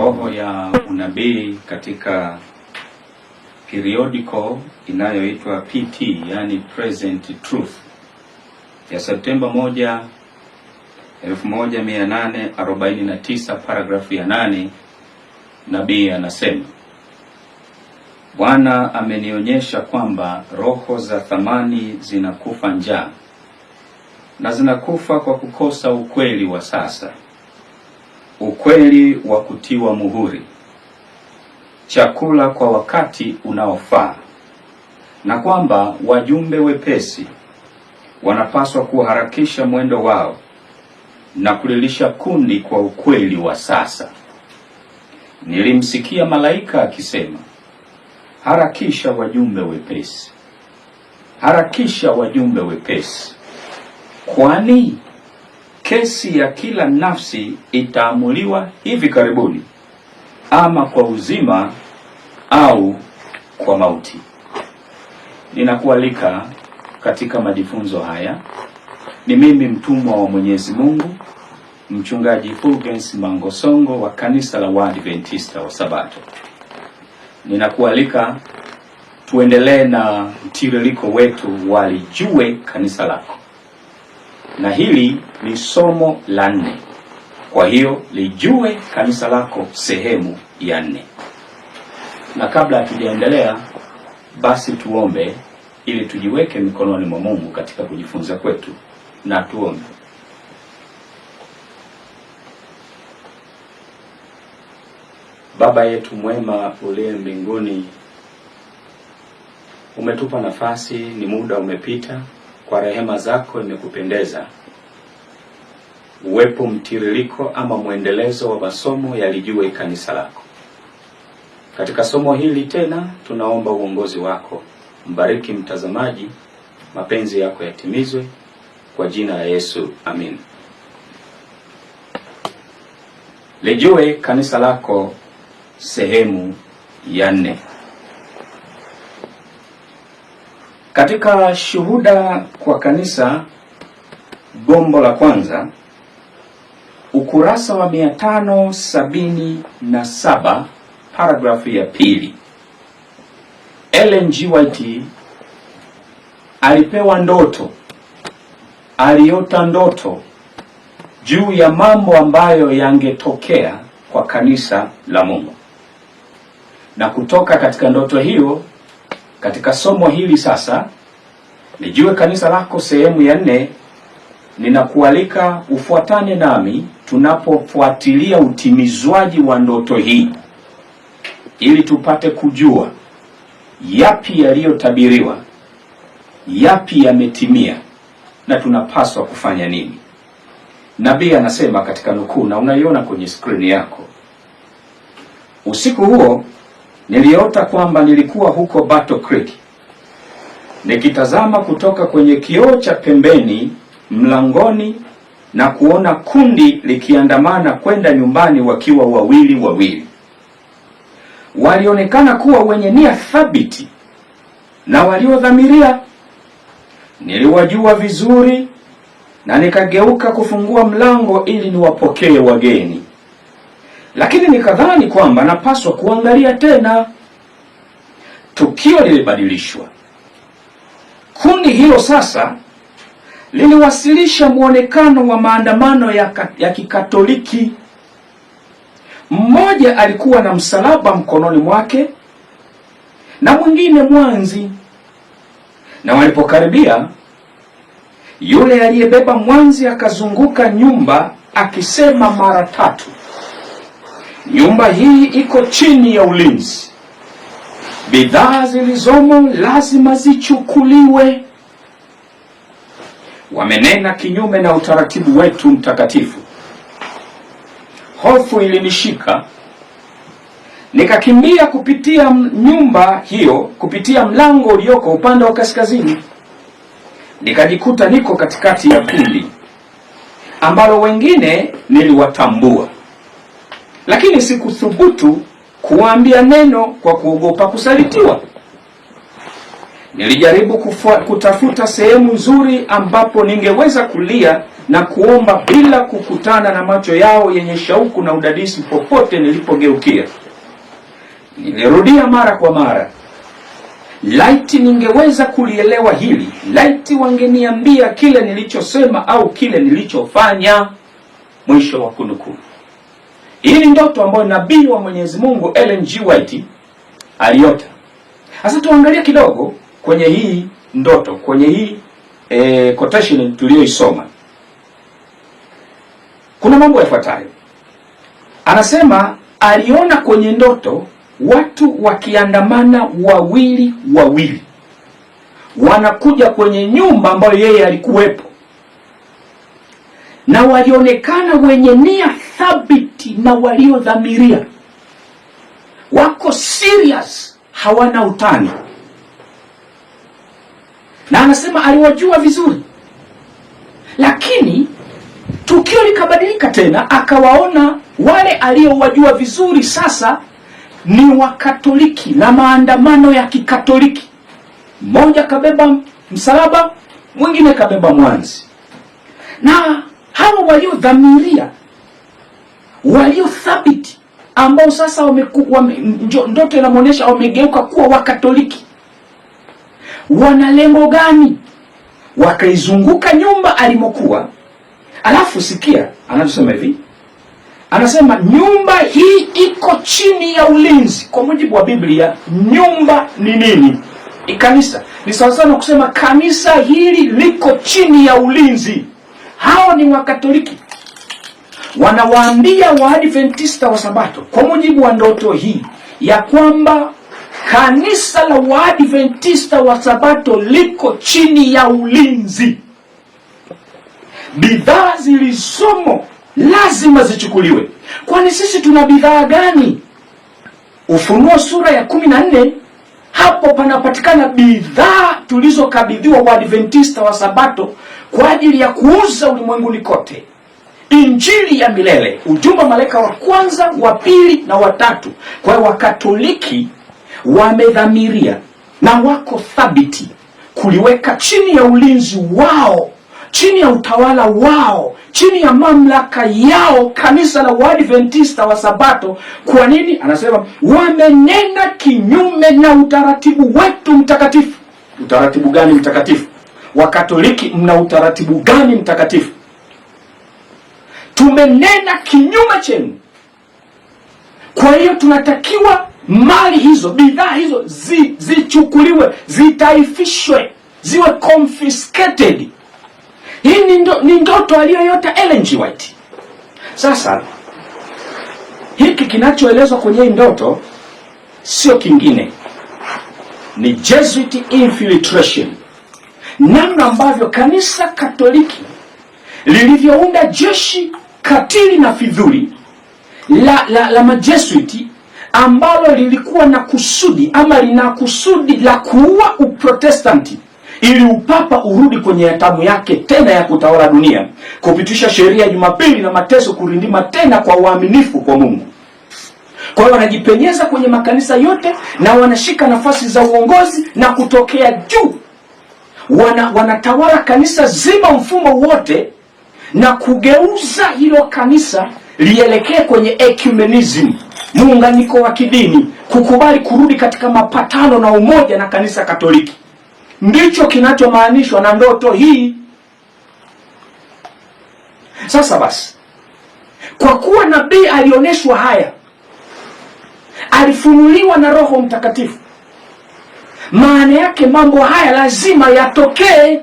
roho ya unabii katika periodical inayoitwa PT, yani Present Truth, ya Septemba 1, 1849, paragrafu ya 8. Nabii anasema, Bwana amenionyesha kwamba roho za thamani zinakufa njaa, na zinakufa kwa kukosa ukweli wa sasa, ukweli wa kutiwa muhuri, chakula kwa wakati unaofaa, na kwamba wajumbe wepesi wanapaswa kuharakisha mwendo wao na kulilisha kundi kwa ukweli wa sasa. Nilimsikia malaika akisema, harakisha wajumbe wepesi, harakisha wajumbe wepesi, kwani kesi ya kila nafsi itaamuliwa hivi karibuni, ama kwa uzima au kwa mauti. Ninakualika katika majifunzo haya. Ni mimi mtumwa wa Mwenyezi Mungu, Mchungaji Fulgence Mangosongo wa kanisa la Waadventista wa Sabato. Ninakualika tuendelee na mtiririko wetu wa Lijue Kanisa Lako, na hili ni somo la 4. Kwa hiyo Lijue Kanisa Lako sehemu ya 4. Na kabla hatujaendelea, basi tuombe ili tujiweke mikononi mwa Mungu katika kujifunza kwetu. Na tuombe. Baba yetu mwema uliye mbinguni, umetupa nafasi, ni muda umepita, kwa rehema zako imekupendeza uwepo mtiririko ama mwendelezo wa masomo ya Lijue Kanisa Lako. Katika somo hili tena tunaomba uongozi wako. Mbariki mtazamaji, mapenzi yako yatimizwe kwa jina la Yesu, amin. Lijue Kanisa Lako sehemu ya 4. Katika shuhuda kwa kanisa, gombo la kwanza, ukurasa wa 577, paragrafu ya 2, Ellen G. White alipewa ndoto, aliota ndoto juu ya mambo ambayo yangetokea kwa kanisa la Mungu. Na kutoka katika ndoto hiyo, katika somo hili sasa, Lijue Kanisa Lako sehemu ya 4, ninakualika ufuatane nami tunapofuatilia utimizwaji wa ndoto hii, ili tupate kujua yapi yaliyotabiriwa, yapi yametimia, na tunapaswa kufanya nini. Nabii anasema katika nukuu, na unaiona kwenye skrini yako, usiku huo niliota kwamba nilikuwa huko Battle Creek, nikitazama kutoka kwenye kioo cha pembeni mlangoni na kuona kundi likiandamana kwenda nyumbani wakiwa wawili. Walionekana kuwa wenye nia thabiti na waliodhamiria. Niliwajua vizuri na nikageuka kufungua mlango ili niwapokee wageni, lakini nikadhani kwamba napaswa kuangalia tena. Tukio lilibadilishwa. Kundi hilo sasa liliwasilisha muonekano wa maandamano ya Kikatoliki. Mmoja alikuwa na msalaba mkononi mwake na mwingine mwanzi. Na walipokaribia, yule aliyebeba mwanzi akazunguka nyumba akisema mara 3, nyumba hii iko chini ya ulinzi. Bidhaa zilizomo lazima zichukuliwe. Wamenena kinyume na utaratibu wetu mtakatifu. Hofu ilinishika. Nikakimbia kupitia nyumba hiyo, kupitia mlango ulioko upande wa kaskazini. Nikajikuta niko katikati ya kundi ambalo wengine niliwatambua, lakini sikuthubutu kuambia neno kwa kuogopa kusalitiwa. Nilijaribu kutafuta sehemu nzuri ambapo ningeweza kulia na kuomba bila kukutana na macho yao yenye shauku na udadisi popote nilipogeukia. Nilirudia mara kwa mara, laiti ningeweza kulielewa hili, laiti wangeniambia kile nilichosema au kile nilichofanya. Mwisho wa kunukuu. Hii ni ndoto ambayo nabii wa Mwenyezi Mungu Ellen G. White aliota. Sasa tuangalie kidogo kwenye hii ndoto, kwenye hii quotation tuliyoisoma. Kuna mambo yafuatayo. Anasema aliona kwenye ndoto watu wakiandamana wawili wawili, wanakuja kwenye nyumba ambayo yeye alikuwepo, na walionekana wenye nia thabiti na waliodhamiria, wako serious, hawana utani. Na anasema aliwajua vizuri, lakini tukio likabadilika tena, akawaona wale aliowajua vizuri sasa ni Wakatoliki na maandamano ya Kikatoliki. Mmoja kabeba msalaba, mwingine kabeba mwanzi. Na hawa waliodhamiria, waliothabiti, ambao sasa ndoto inamuonyesha wamegeuka kuwa Wakatoliki, wana lengo gani? Wakaizunguka nyumba alimokuwa. Alafu sikia anasema hivi, anasema nyumba hii iko chini ya ulinzi. Kwa mujibu wa Biblia, nyumba ni nini? Kanisa. Ni sawa sana kusema kanisa hili liko chini ya ulinzi. Hao ni Wakatoliki. Wanawaambia Waadventista wa Sabato kwa mujibu wa ndoto hii ya kwamba kanisa la Waadventista wa Sabato liko chini ya ulinzi. Bidhaa zilizomo lazima zichukuliwe. Kwani sisi tuna bidhaa gani? Ufunuo sura ya 14, hapo panapatikana bidhaa tulizokabidhiwa Waadventista wa Sabato kwa ajili ya kuuza ulimwenguni kote. Injili ya milele, ujumbe wa malaika wa kwanza, wa pili na wa tatu. Kwa hiyo Wakatoliki wamedhamiria na wako thabiti kuliweka chini ya ulinzi wao, chini ya utawala wao, chini ya mamlaka yao kanisa la Waadventista wa Sabato. Kwa nini? Anasema wamenena kinyume na utaratibu wetu mtakatifu. Utaratibu gani mtakatifu? Wakatoliki mna utaratibu gani mtakatifu? Tumenena kinyume chenu. Kwa hiyo tunatakiwa mali hizo, bidhaa hizo zichukuliwe, zitaifishwe, ziwe confiscated. Hii ni ndoto aliyoyota Ellen G. White. Sasa hiki kinachoelezwa kwenye hii ndoto sio kingine, ni Jesuit infiltration. Namna ambavyo kanisa Katoliki lilivyounda jeshi katili na fidhuli la majesuiti ambalo lilikuwa na kusudi ama lina kusudi la kuua Uprotestanti ili upapa urudi kwenye hatamu yake tena ya kutawala dunia, kupitisha sheria ya Jumapili na mateso, kurindima tena kwa uaminifu kwa Mungu. Kwa hiyo wanajipenyeza kwenye makanisa yote na wanashika nafasi za uongozi, na kutokea juu wanatawala kanisa zima, mfumo wote, na kugeuza hilo kanisa lielekee kwenye ecumenism, muunganiko wa kidini, kukubali kurudi katika mapatano na umoja na kanisa Katoliki. Ndicho kinachomaanishwa na ndoto hii. Sasa basi, kwa kuwa nabii alioneshwa haya, alifunuliwa na Roho Mtakatifu, maana yake mambo haya lazima yatokee.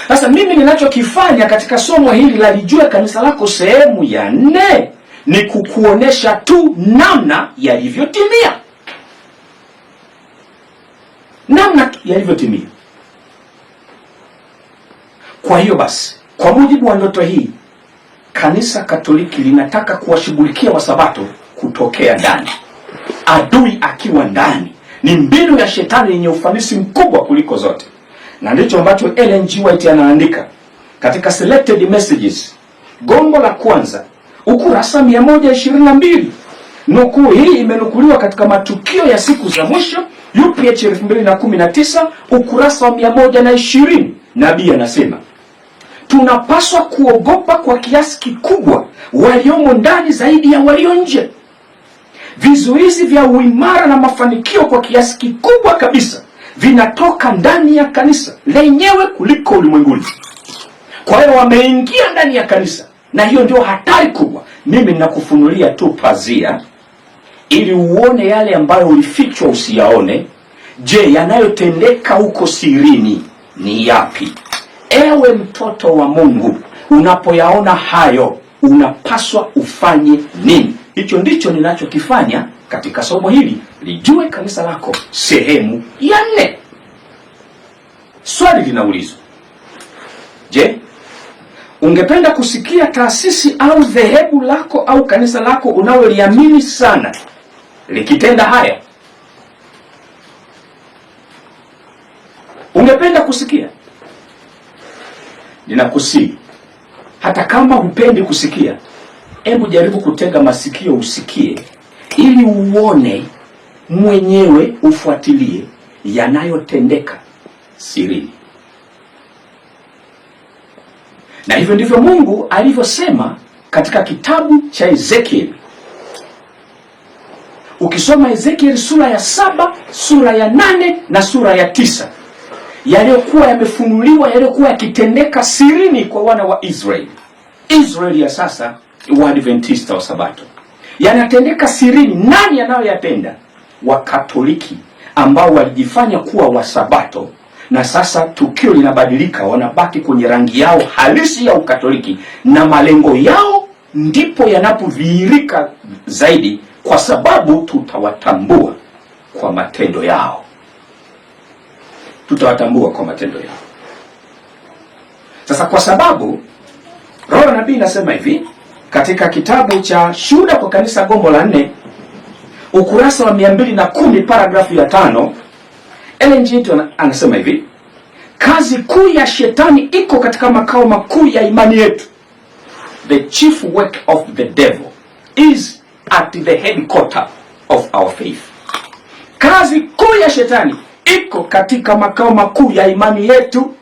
Sasa mimi ninachokifanya katika somo hili la Lijue Kanisa Lako sehemu ya 4 ni kukuonesha tu namna yalivyotimia. Namna yalivyotimia. Kwa hiyo basi, kwa mujibu wa ndoto hii, kanisa Katoliki linataka kuwashughulikia Wasabato kutokea ndani, adui akiwa ndani. Ni mbinu ya shetani yenye ufanisi mkubwa kuliko zote, na ndicho ambacho Ellen G. White anaandika katika Selected Messages, gombo la kwanza, ukurasa 122. Nukuu hii imenukuliwa katika Matukio ya Siku za Mwisho, UPH 2019, ukurasa wa 120. Nabii anasema, tunapaswa kuogopa kwa kiasi kikubwa waliomo ndani zaidi ya walio nje. Vizuizi vya uimara na mafanikio kwa kiasi kikubwa kabisa vinatoka ndani ya kanisa lenyewe kuliko ulimwenguni. Kwa hiyo wameingia ndani ya kanisa, na hiyo ndio hatari kubwa. Mimi ninakufunulia tu pazia ili uone yale ambayo ulifichwa usiyaone. Je, yanayotendeka huko sirini ni yapi? Ewe mtoto wa Mungu, unapoyaona hayo unapaswa ufanye nini? Hicho ndicho ninachokifanya katika somo hili, Lijue Kanisa Lako, sehemu ya 4. Swali linaulizwa: je, ungependa kusikia taasisi au dhehebu lako au kanisa lako unaloliamini sana likitenda haya? Ungependa kusikia? Ninakusihi, hata kama hupendi kusikia, hebu jaribu kutega masikio usikie, ili uone mwenyewe, ufuatilie yanayotendeka sirini. Na hivyo ndivyo Mungu alivyosema katika kitabu cha Ezekiel. Ukisoma Ezekiel sura ya 7, sura ya 8 na sura ya 9, yaliyokuwa yamefunuliwa, yaliyokuwa yakitendeka sirini kwa wana wa Israeli. Israeli ya sasa, Waadventista wa Sabato, yanatendeka sirini. Nani anayoyatenda? Wakatoliki ambao walijifanya kuwa wa Sabato, na sasa tukio linabadilika, wanabaki kwenye rangi yao halisi ya Ukatoliki, na malengo yao ndipo yanapodhihirika zaidi, kwa sababu tutawatambua kwa matendo yao. Tutawatambua kwa matendo yao. Sasa kwa sababu Roho Nabii inasema hivi katika kitabu cha Shuhuda kwa Kanisa gombo la 4, ukurasa wa 210, paragrafu ya 5, Ellen G. White anasema hivi: kazi kuu ya shetani iko katika makao makuu ya imani yetu. The chief work of the devil is at the headquarter of our faith. Kazi kuu ya shetani iko katika makao makuu ya imani yetu.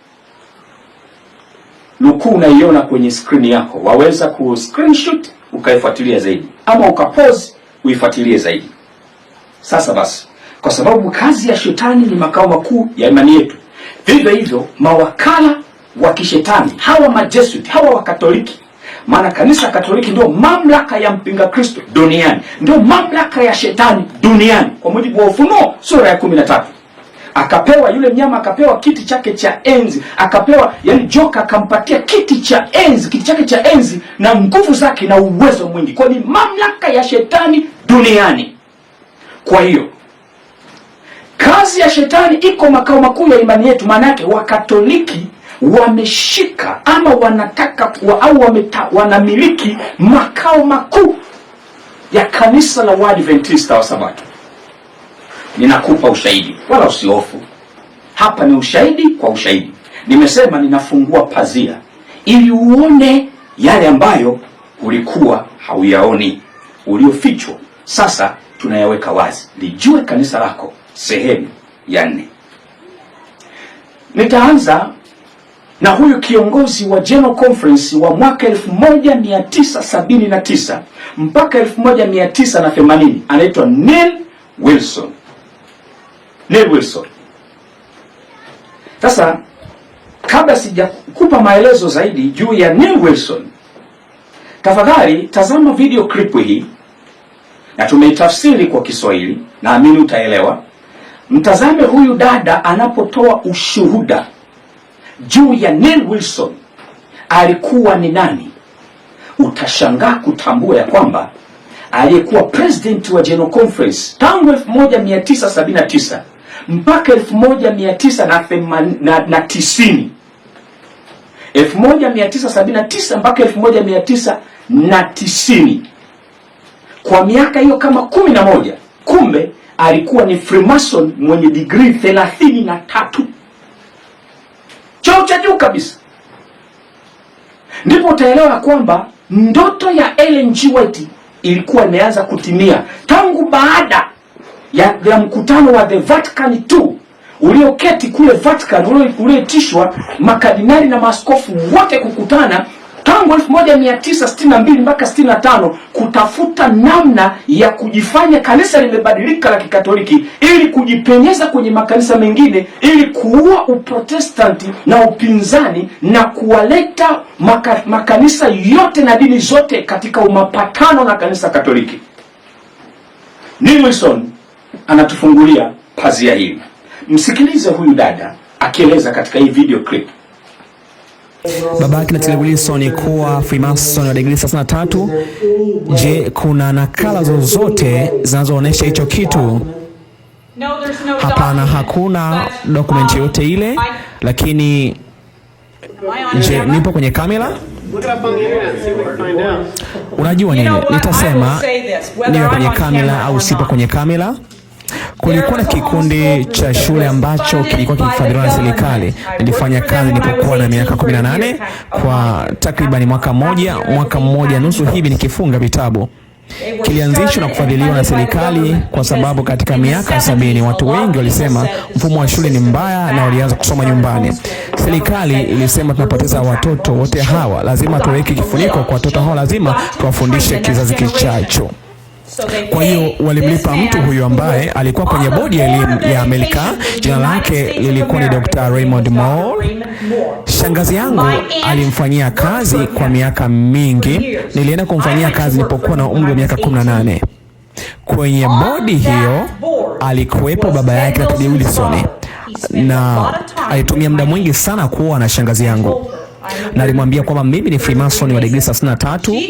Nukuu unaiona kwenye screen yako, waweza ku screenshot ukaifuatilia zaidi, ama ukapause uifuatilie zaidi. Sasa basi, kwa sababu kazi ya shetani ni makao makuu ya imani yetu, vivyo hivyo mawakala wa kishetani, hawa majesuit, hawa wa Katoliki, maana kanisa Katoliki ndio mamlaka ya mpinga Kristo duniani, ndio mamlaka ya shetani duniani, kwa mujibu wa Ufunuo sura ya 13. Akapewa yule mnyama, akapewa kiti chake cha enzi, akapewa, yani joka akampatia kiti cha enzi, kiti chake cha enzi na nguvu zake na uwezo mwingi, kwa ni mamlaka ya shetani duniani. Kwa hiyo kazi ya shetani iko makao makuu ya imani yetu. Maana yake Wakatoliki wameshika ama wanataka au wanamiliki makao makuu ya kanisa la Waadventista wa Sabato. Ninakupa ushahidi, wala usihofu. Hapa ni ushahidi kwa ushahidi. Nimesema ninafungua pazia ili uone yale ambayo ulikuwa hauyaoni, uliofichwa. Sasa tunayaweka wazi. Lijue Kanisa Lako, sehemu ya 4. Nitaanza na huyu kiongozi wa General Conference wa mwaka 1979 mpaka 1980, anaitwa Neil Wilson. Neil Wilson. Sasa kabla sijakupa maelezo zaidi juu ya Neil Wilson, tafadhali tazama video clip hii, na tumeitafsiri kwa Kiswahili, naamini utaelewa. Mtazame huyu dada anapotoa ushuhuda juu ya Neil Wilson alikuwa ni nani. Utashangaa kutambua ya kwamba aliyekuwa president wa General Conference tangu 1979 mpaka 1990, 1979 mpaka 1990, kwa miaka hiyo kama 11, kumbe alikuwa ni Freemason mwenye degree 33, cheo cha juu kabisa. Ndipo utaelewa kwamba ndoto ya Ellen G. White ilikuwa imeanza kutimia tangu baada ya mkutano wa the Vatican II, ulioketi kule Vatican, ulioitishwa makardinali na maaskofu wote kukutana tangu 1962 mpaka 65 kutafuta namna ya kujifanya kanisa limebadilika la Kikatoliki ili kujipenyeza kwenye makanisa mengine, ili kuua uprotestanti na upinzani na kuwaleta makanisa yote na dini zote katika umapatano na kanisa Katoliki. Neil Wilson anatufungulia pazia hili. Msikilize huyu dada akieleza katika hii video clip. Babake na Neil Wilson kuwa Freemason wa degree 33. Je, kuna nakala zozote zinazoonyesha hicho kitu? Hapana, hakuna document yote ile. Lakini je, nipo kwenye kamera? Unajua nini? Nitasema niwe kwenye kamera au sipo kwenye kamera. Kulikuwa na kikundi cha shule ambacho kilikuwa kifadhiliwa na serikali. Nilifanya kazi nilipokuwa na miaka 18 kwa takriban mwaka mmoja nusu hivi nikifunga vitabu. Kilianzishwa na kufadhiliwa na serikali kwa sababu katika miaka 70 watu wengi walisema mfumo wa shule ni mbaya na walianza kusoma nyumbani. Serikali ilisema tunapoteza watoto wote hawa, lazima tuweke kifuniko kwa watoto hawa, lazima tuwafundishe kizazi kichacho. Kwa hiyo walimlipa mtu huyu ambaye alikuwa kwenye bodi ya elimu ya Amerika. Jina lake lilikuwa ni Dr. Raymond Moore. Shangazi yangu alimfanyia kazi kwa miaka mingi. Nilienda kumfanyia kazi nilipokuwa na umri wa miaka 18. Kwenye bodi hiyo alikuwepo baba yake na Neil Wilson, na alitumia muda mwingi sana kuoa na shangazi yangu. Na alimwambia kwamba mimi ni Freemason wa degree 33.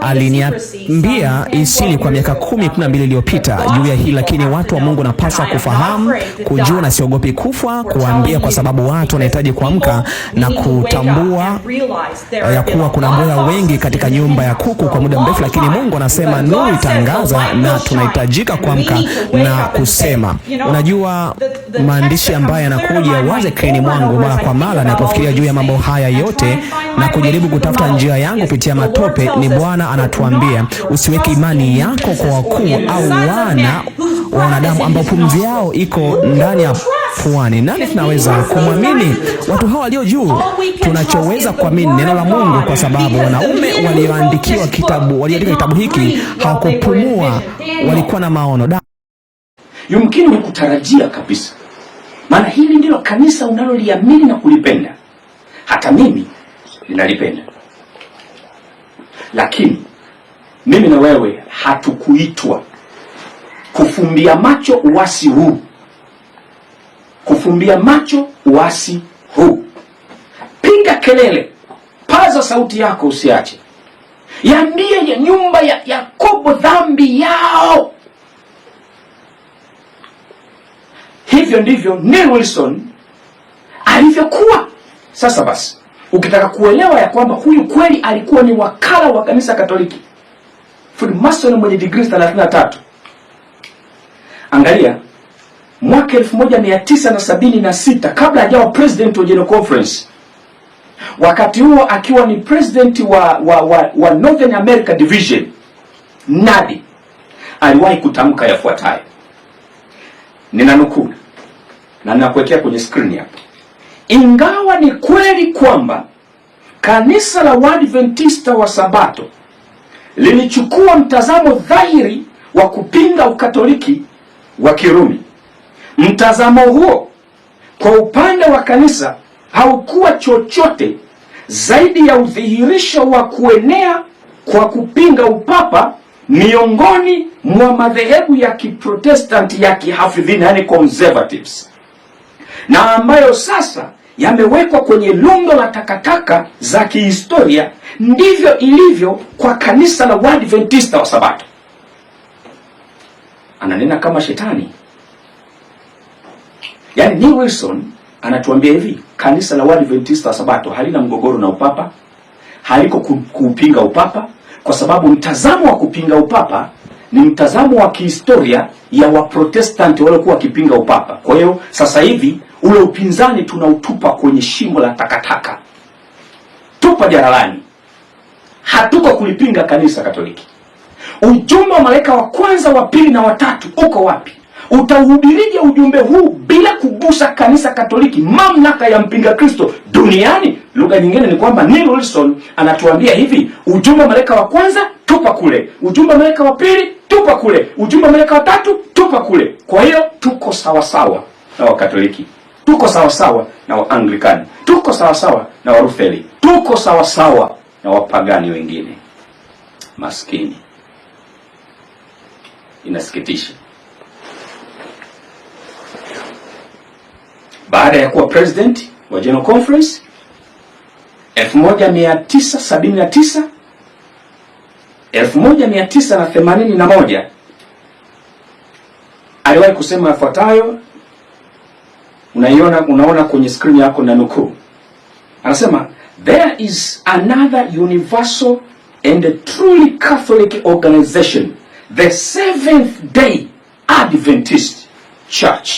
Aliniambia isili kwa miaka 12 iliyopita juu ya hili, lakini watu wa Mungu napaswa kufahamu, kujua na siogopi kufa kuambia, kwa sababu watu wanahitaji kuamka na kutambua ya kuwa kuna mbweha wengi katika nyumba ya kuku kwa muda mrefu, lakini Mungu anasema nuru itangaza na tunahitajika kuamka na kusema. Unajua maandishi ambayo yanakuja wazi kini mwangu mara kwa mara ninapofikiria juu ya mambo haya yote na kujaribu kutafuta njia yangu kupitia matope, ni Bwana anatuambia usiweke imani yako kwa wakuu au wana wa wanadamu ambao pumzi yao iko ndani ya puani. Nani tunaweza kumwamini? Watu hawa walio juu. Tunachoweza kuamini neno la Mungu, kwa sababu wanaume walioandika kitabu hiki hawakupumua, walikuwa na maono. Yumkini hukutarajia kabisa, maana hili ndilo kanisa unaloliamini na kulipenda. Hata mimi ninalipenda. Lakini mimi na wewe hatukuitwa kufumbia macho uasi huu. Kufumbia macho uasi huu. Piga kelele, paza sauti yako, usiache. Yaambie ya nyumba ya Yakobo dhambi yao. Hivyo ndivyo Neil Wilson alivyokuwa. Sasa basi, ukitaka kuelewa ya kwamba huyu kweli alikuwa ni wakala wa kanisa Katoliki, Freemason mwenye degree 33, angalia mwaka 1976 kabla hajawa president wa General Conference, wakati huo akiwa ni president wa Northern America Division NADI, aliwahi kutamka yafuatayo. Ninanukuu na ninakuwekea kwenye screen hapa. Ingawa ni kweli kwamba kanisa la Waadventista wa Sabato lilichukua mtazamo dhahiri wa kupinga Ukatoliki wa Kirumi, mtazamo huo kwa upande wa kanisa haukuwa chochote zaidi ya udhihirisho wa kuenea kwa kupinga upapa miongoni mwa madhehebu ya Kiprotestanti ya kihafidhina, yani conservatives, na ambayo sasa yamewekwa kwenye lundo la takataka za kihistoria. Ndivyo ilivyo kwa kanisa la Waadventista wa Sabato. Ananena kama shetani. Yaani Neil Wilson anatuambia hivi, kanisa la Waadventista wa Sabato halina mgogoro na upapa, haliko kupinga upapa, kwa sababu mtazamo wa kupinga upapa ni mtazamo wa kihistoria ya Waprotestanti waliokuwa wakipinga upapa. Kwa hiyo sasa hivi ule upinzani tunautupa kwenye shimo la takataka, tupa jalalani. Hatuko kulipinga kanisa Katoliki. Ujumbe wa malaika wa kwanza, wa pili na watatu uko wapi? Utauhubirije ujumbe huu bila kugusa kanisa Katoliki, mamlaka ya mpinga Kristo duniani? Lugha nyingine ni kwamba Neil Wilson anatuambia hivi, ujumbe wa malaika wa kwanza tupa kule, ujumbe wa malaika wa pili tupa kule, ujumbe wa malaika wa tatu tupa kule. Kwa hiyo tuko sawa sawa na Wakatoliki, tuko sawa sawa na Waanglikani, tuko sawa sawa na Walutheri, tuko sawa sawa na wapagani wengine. Maskini, inasikitisha. Baada ya kuwa president wa General Conference 1979 1981 aliwahi kusema yafuatayo, unaona kwenye screen yako na nukuu. Anasema, there is another universal and a truly Catholic organization, the Seventh-day Adventist Church.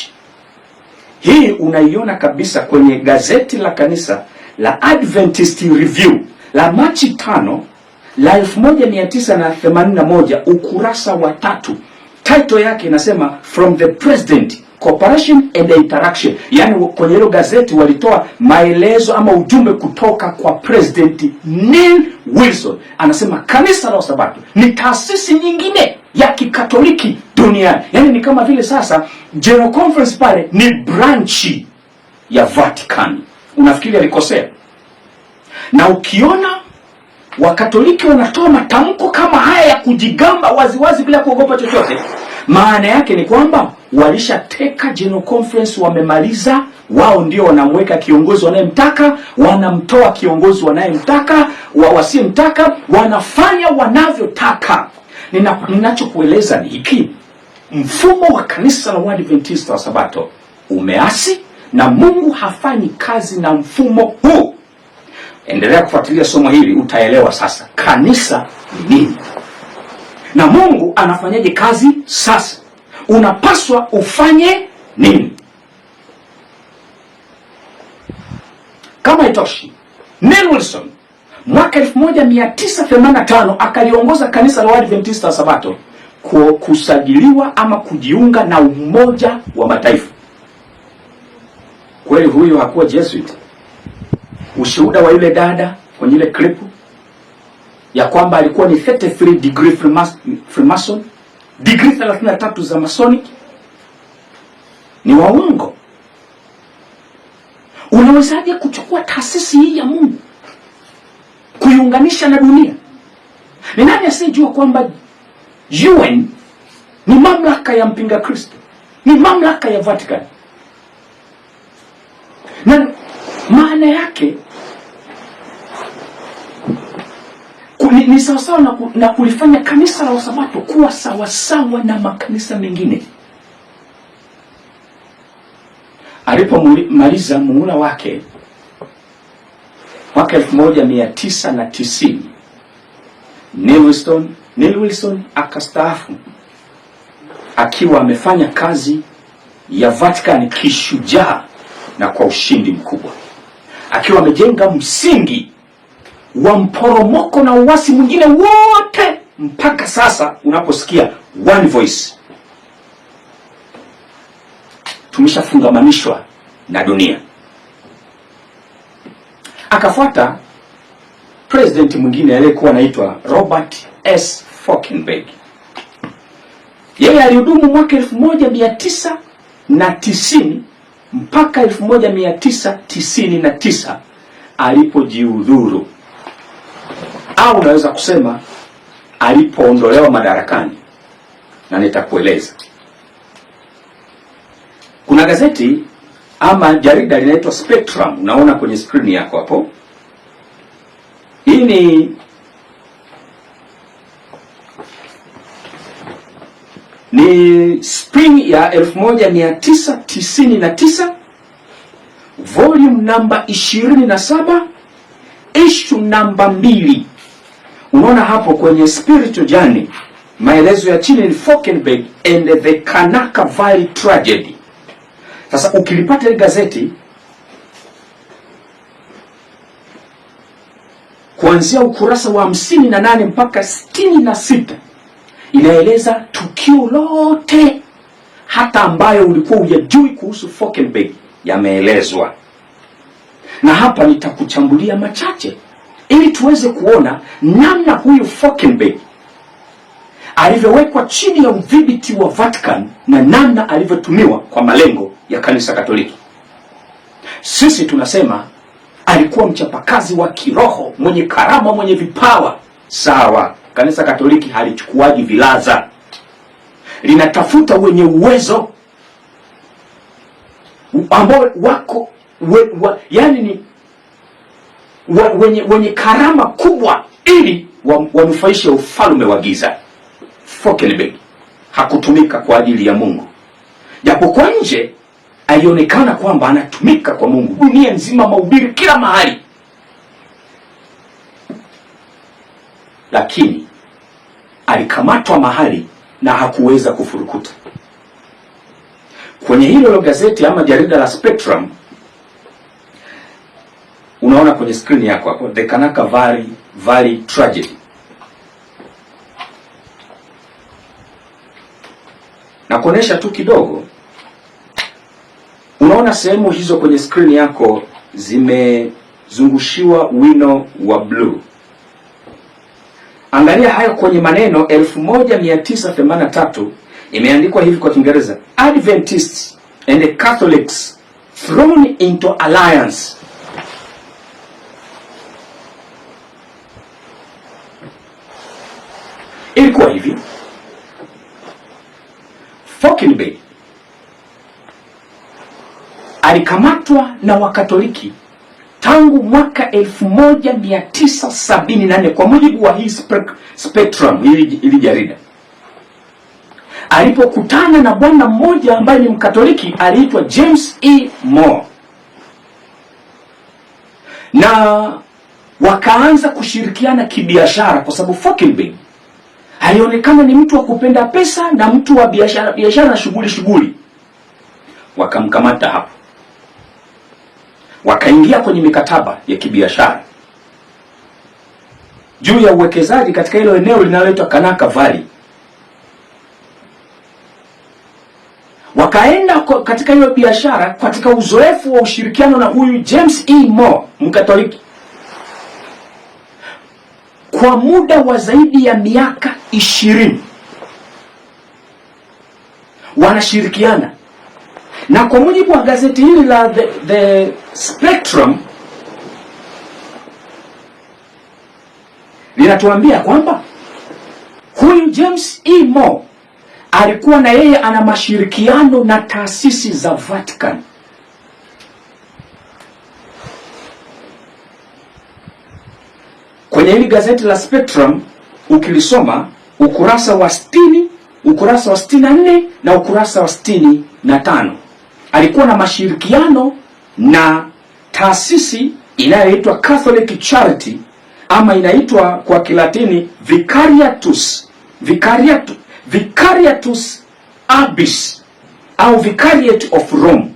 Hii unaiona kabisa kwenye gazeti la kanisa la Adventist Review la Machi 5 la 1981 ukurasa wa 3. Title yake inasema From the President, Cooperation and Interaction. Yani kwenye hilo gazeti walitoa maelezo ama ujumbe kutoka kwa President Neil Wilson. Anasema kanisa la Sabato ni taasisi nyingine ya Kikatoliki duniani. Yani ni kama vile sasa General Conference pale ni branchi ya Vatican. Unafikiri alikosea? Na ukiona Wakatoliki wanatoa matamko kama haya ya kujigamba waziwazi bila kuogopa chochote, maana yake ni kwamba walishateka General Conference, wamemaliza. Wao ndio wanamweka kiongozi wanayemtaka, wanamtoa kiongozi wanayemtaka, wasiyemtaka, wanafanya wanavyotaka. Ninachokueleza ni hiki: mfumo wa kanisa la Waadventista wa Sabato umeasi na Mungu hafanyi kazi na mfumo huu. Endelea kufuatilia somo hili, utaelewa sasa kanisa ni nini na Mungu anafanyaje kazi sasa. Unapaswa ufanye nini? Kama itoshi, Neil Wilson mwaka 1985 akaliongoza kanisa la Waadventista wa Sabato kusajiliwa ama kujiunga na Umoja wa Mataifa. Kweli huyo hakuwa Jesuit? Ushuhuda wa yule dada kwenye ile clip ya kwamba alikuwa ni 33 degree Freemason, degree 33 za Masonic, ni waungo. Unawezaje kuchukua taasisi hii ya Mungu kuiunganisha na dunia? Ni nani asiyejua kwamba UN ni mamlaka ya mpinga Kristo, ni mamlaka ya Vatican? Na maana yake ni sawasawa na kulifanya kanisa la Sabato kuwa sawasawa na makanisa mengine. Alipomaliza muhula wake mwaka 1990, Neil Wilson akastaafu akiwa amefanya kazi ya Vatican kishujaa na kwa ushindi mkubwa, akiwa amejenga msingi wa mporomoko na uasi mwingine wote mpaka sasa unaposikia One Voice tumeshafungamanishwa na dunia. Akafuata president mwingine aliyekuwa anaitwa Robert S. Falkenberg. Yeye alihudumu mwaka 1990 mpaka 1999 alipojiudhuru, au unaweza kusema alipoondolewa madarakani, na nitakueleza. Kuna gazeti ama jarida linaitwa Spectrum, unaona kwenye screen yako hapo. Hii ni spring ya 1999, volume number 27, issue number 2. Unaona hapo kwenye Spiritual Journey, maelezo ya chini ni Falkenberg and the Kanaka Valley Tragedy. Sasa ukilipata ile gazeti kuanzia ukurasa wa 58 mpaka 66, inaeleza tukio lote hata ambayo ulikuwa hujajui kuhusu Falkenberg yameelezwa, na hapa nitakuchambulia machache ili tuweze kuona namna huyu Falkenberg alivyowekwa chini ya udhibiti wa Vatican na namna alivyotumiwa kwa malengo ya kanisa Katoliki. Sisi tunasema alikuwa mchapakazi wa kiroho, mwenye karama, mwenye vipawa. Sawa, kanisa Katoliki halichukuaji vilaza, linatafuta wenye uwezo ambao wako yani ni wenye karama kubwa ili wanufaishe ufalme wa giza. Falkenberg hakutumika kwa ajili ya Mungu, japo kwa nje alionekana kwamba anatumika kwa Mungu. Dunia nzima, mahubiri kila mahali, lakini alikamatwa mahali na hakuweza kufurukuta. Kwenye hilo gazeti ama jarida la Spectrum, unaona kwenye screen yako hapo, The Kanaka Valley Tragedy. Na kuonesha tu kidogo, unaona sehemu hizo kwenye screen yako zimezungushiwa wino wa blue. Angalia hayo kwenye maneno 1983 imeandikwa hivi kwa Kiingereza: Adventists and Catholics thrown into alliance. Ilikuwa hivi: Falkenberg alikamatwa na Wakatoliki tangu mwaka 1974 kwa mujibu wa hii Spectrum, ili jarida, alipokutana na bwana mmoja ambaye ni Mkatoliki aliitwa James E. Moore, na wakaanza kushirikiana kibiashara, kwa sababu Falkenberg alionekana ni mtu wa kupenda pesa na mtu wa biashara na shughuli. Wakamkamata hapo, wakaingia kwenye mikataba ya kibiashara juu ya uwekezaji katika hilo eneo linaloitwa Kanaka Valley. Wakaenda katika hiyo biashara katika uzoefu wa ushirikiano na huyu James E. Moore, Mkatoliki, kwa muda wa zaidi ya miaka 20 wanashirikiana. Na kwa mujibu wa gazeti hili la the Spectrum linatuambia kwamba huyu James E. Moore alikuwa na yeye ana mashirikiano na taasisi za Vatican. Kwenye hili gazeti la Spectrum ukilisoma ukurasa wa 60, ukurasa wa 64 na ukurasa wa 65, alikuwa na mashirikiano na taasisi inayoitwa Catholic Charity, ama inaitwa kwa Kilatini Vicariatus Abis au Vicariate of Rome.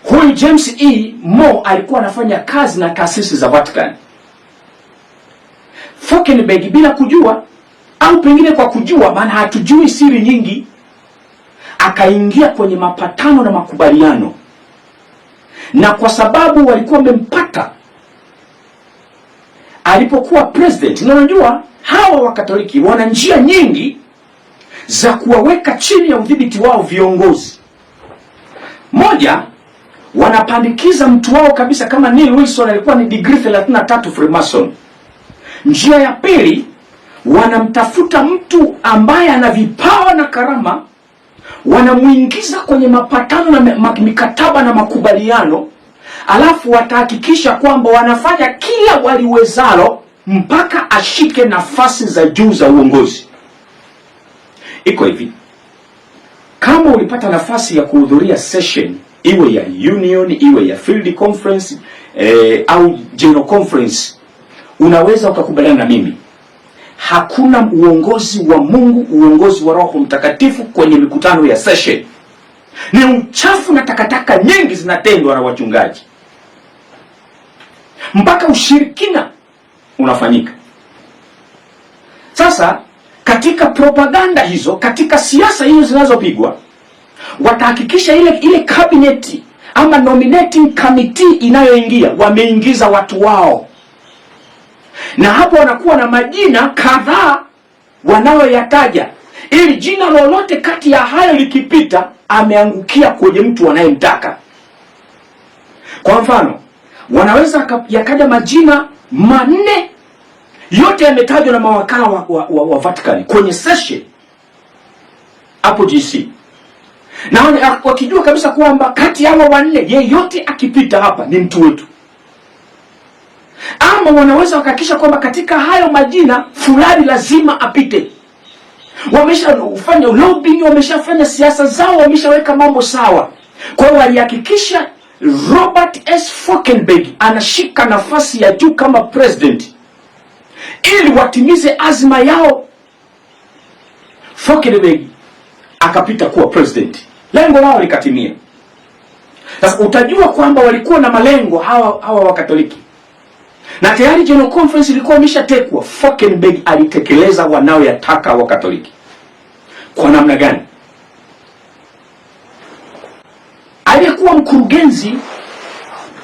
Huyu James E. Moore alikuwa anafanya kazi na taasisi za Vatican. Falkenberg bila kujua, au pengine kwa kujua, maana hatujui siri nyingi, akaingia kwenye mapatano na makubaliano, na kwa sababu walikuwa wamempata alipokuwa president. Na unajua hawa Wakatoliki wana njia nyingi za kuwaweka chini ya udhibiti wao viongozi. Moja, wanapandikiza mtu wao kabisa, kama Neil Wilson alikuwa ni degree 33 Freemason. Njia ya pili, wanamtafuta mtu ambaye ana vipawa na karama, wanamuingiza kwenye mapatano na mikataba na makubaliano, alafu watahakikisha kwamba wanafanya kila waliwezalo mpaka ashike nafasi za juu za uongozi. Iko hivi: kama ulipata nafasi ya kuhudhuria session, iwe ya union, iwe ya field conference au general conference, unaweza ukakubaliana na mimi, hakuna uongozi wa Mungu, uongozi wa Roho Mtakatifu kwenye mikutano ya session. Ni uchafu na takataka nyingi zinatendwa na wachungaji, mpaka ushirikina unafanyika. Sasa katika propaganda hizo, katika siasa hizo zinazopigwa, watahakikisha ile cabinet ama nominating committee inayoingia wameingiza watu wao, na hapo wanakuwa na majina kadhaa wanayoyataja, ili jina lolote kati ya hayo likipita ameangukia kwenye mtu wanayemtaka. Kwa mfano, wanaweza yakaja majina 4 yote yametajwa na mawakala wa Vatican kwenye session hapo GC, na wakijua kabisa kwamba kati ya hao 4 yeyote akipita hapa ni mtu wetu. Ama wanaweza wakahakikisha kwamba katika hayo majina fulani lazima apite. Wameshafanya lobbying, wameshafanya siasa zao, wameshaweka mambo sawa. Kwa hiyo walihakikisha Robert S. Falkenberg anashika nafasi ya juu kama president ili watimize azma yao. Falkenberg akapita kuwa president, lengo lao likatimia. Sasa utajua kwamba walikuwa na malengo hawa wa Katoliki, na tayari General Conference ilikuwa imeshatekwa. Falkenberg alitekeleza wanaoyataka wa Katoliki. Kwa namna gani? Aliyekuwa mkurugenzi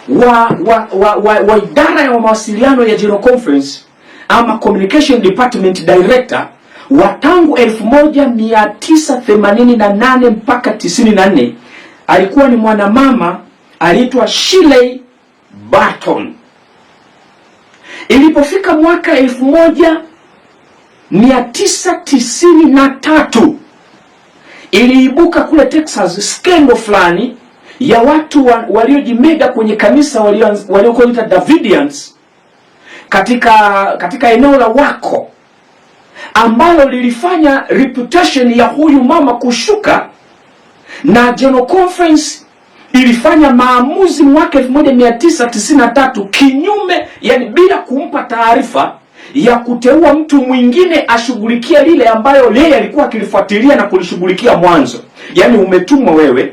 wa idara ya mawasiliano ya General Conference ama Communication Department Director wa tangu 1988 mpaka 94 alikuwa ni mwanamama aliitwa Shirley Barton. Ilipofika mwaka 1993 iliibuka kule Texas scandal fulani ya watu waliojimega kwenye kanisa waliokuita Davidians katika eneo la Waco, ambalo lilifanya reputation ya huyu mama kushuka, na General Conference ilifanya maamuzi mwaka 1993 kinyume, yani bila kumpa taarifa, ya kuteua mtu mwingine ashughulikia lile ambayo yeye alikuwa akilifuatilia na kulishughulikia mwanzo. Yani umetumwa wewe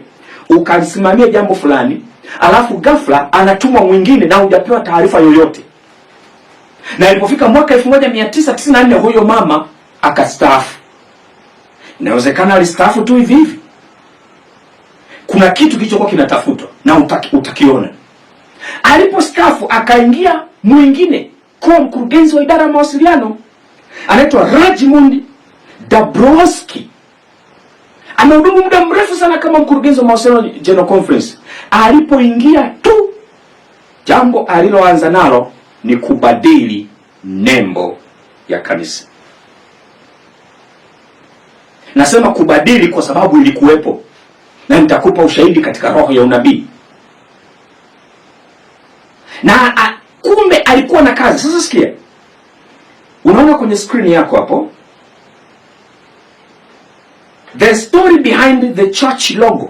ukalisimamia jambo fulani, alafu ghafla anatumwa mwingine na hujapewa taarifa yoyote. Na ilipofika mwaka 1994 huyo mama akastaafu. Inawezekana alistaafu tu hivi hivi. Kuna kitu kilichokuwa kinatafutwa na utakiona. Alipostaafu akaingia mwingine kwa mkurugenzi wa idara ya mawasiliano, anaitwa Raymond Dabrowski. Amehudumu muda mrefu sana kama mkurugenzi wa mawasiliano General Conference. Alipoingia tu, jambo aliloanza nalo ni kubadili nembo ya kanisa. Nasema kubadili kwa sababu ilikuwepo, na nitakupa ushahidi katika roho ya unabii. Na kumbe alikuwa na kazi. Sasa sikia, unaona kwenye screen yako hapo the story behind the church logo.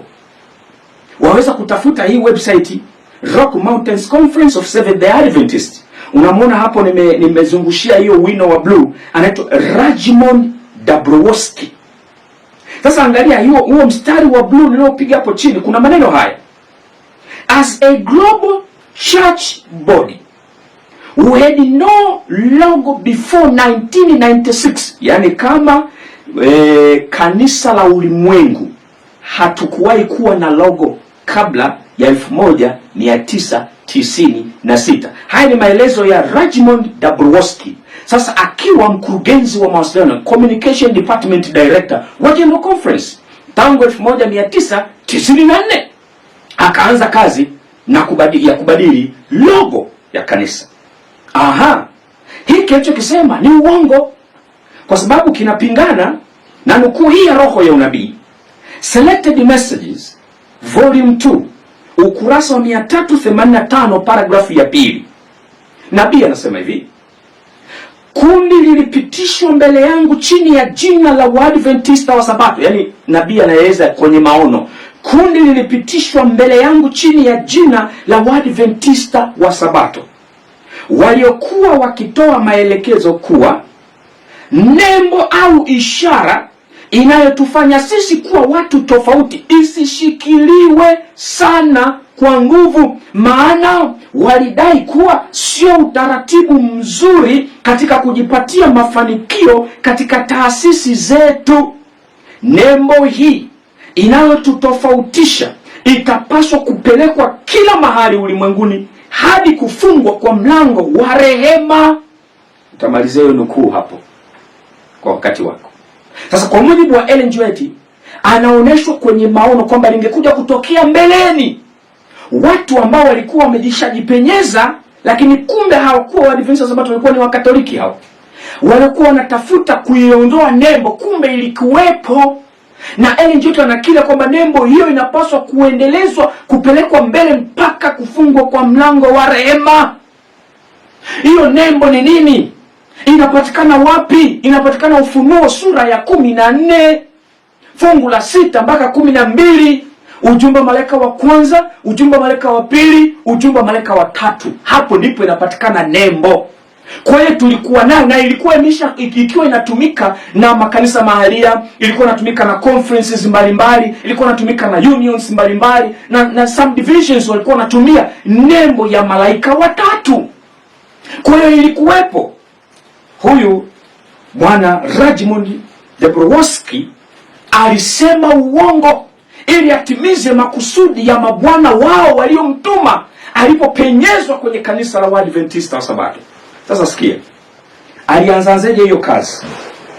Waweza kutafuta hii website Rock Mountains Conference of Seventh-day Adventists. Unamwona hapo nimezungushia hiyo wino wa blue, anaitwa Raymond Dabrowski. Sasa angalia huo mstari wa blue niliopiga hapo chini, kuna maneno haya: as a global church body we had no logo before 1996. Yani kama kanisa la ulimwengu hatukuwahi kuwa na logo kabla ya 1996. Haya ni maelezo ya Raymond Dabrowski, sasa akiwa mkurugenzi wa mawasiliano, Communication Department Director wa General Conference tangu 1994. Akaanza kazi na kubadili logo ya kanisa. Hiki kilichokisema ni uongo, kwa sababu kinapingana na nukuu hii ya roho ya unabii, Selected Messages Volume 2 ukurasa wa 385 paragrafu ya 2. Nabii anasema hivi: kundi lilipitishwa mbele yangu chini ya jina la Waadventista wa Sabato. Yani nabii anaeleza kwenye maono, kundi lilipitishwa mbele yangu chini ya jina la Waadventista wa Sabato, waliokuwa wakitoa maelekezo kuwa nembo au ishara inayotufanya sisi kuwa watu tofauti isishikiliwe sana kwa nguvu, maana walidai kuwa sio utaratibu mzuri katika kujipatia mafanikio katika taasisi zetu. Nembo hii inayotutofautisha itapaswa kupelekwa kila mahali ulimwenguni hadi kufungwa kwa mlango wa rehema. Utamalizia hiyo nukuu hapo kwa wakati wako. Sasa kwa mujibu wa Ellen G. White, anaonyeshwa kwenye maono kwamba lingekuja kutokea mbeleni watu ambao walikuwa wamejishajipenyeza, lakini kumbe hawakuwa Waadventista wa Sabato, walikuwa ni Wakatoliki. Hao walikuwa wanatafuta kuiondoa nembo, kumbe ilikuwepo. Na Ellen G. White anakiri kwamba nembo hiyo inapaswa kuendelezwa, kupelekwa mbele mpaka kufungwa kwa mlango wa rehema. Hiyo nembo ni nini? Inapatikana wapi? Inapatikana Ufunuo sura ya 14 fungu la 6 mpaka 12. Ujumbe wa malaika wa kwanza, ujumbe wa malaika wa pili, ujumbe wa malaika wa tatu. Hapo ndipo inapatikana nembo. Kwa hiyo tulikuwa nayo, na ilikuwa ikiwa inatumika na makanisa mahalia, ilikuwa inatumika na conferences mbalimbali, ilikuwa inatumika na unions mbalimbali, na subdivisions walikuwa wanatumia nembo ya malaika watatu. Kwa hiyo ilikuwepo. Huyu bwana Raymond Dabrowski alisema uongo ili atimize makusudi ya mabwana wao waliomtuma alipopenyezwa kwenye kanisa la Waadventista wa Sabato. Sasa sikia, alianzaje hiyo kazi?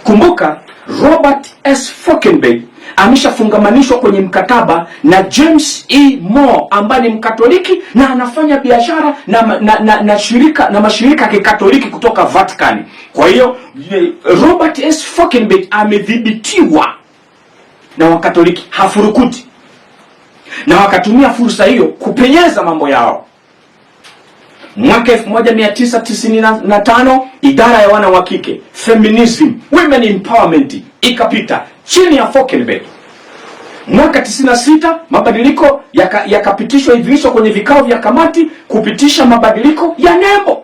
Kumbuka Robert S. Falkenberg ameshafungamanishwa kwenye mkataba na James E. Moore ambaye ni Mkatoliki na anafanya biashara na shirika na mashirika ya Kikatoliki kutoka Vatican. Kwa hiyo Robert S. Falkenberg amedhibitiwa na Wakatoliki, hafurukuti, na wakatumia fursa hiyo kupenyeza mambo yao. Mwaka 1995 idara ya wana wa kike, feminism, women empowerment, ikapita chini ya Falkenberg. Mwaka 96 mabadiliko yakapitishwa idhinishwa kwenye vikao vya kamati kupitisha mabadiliko ya nembo.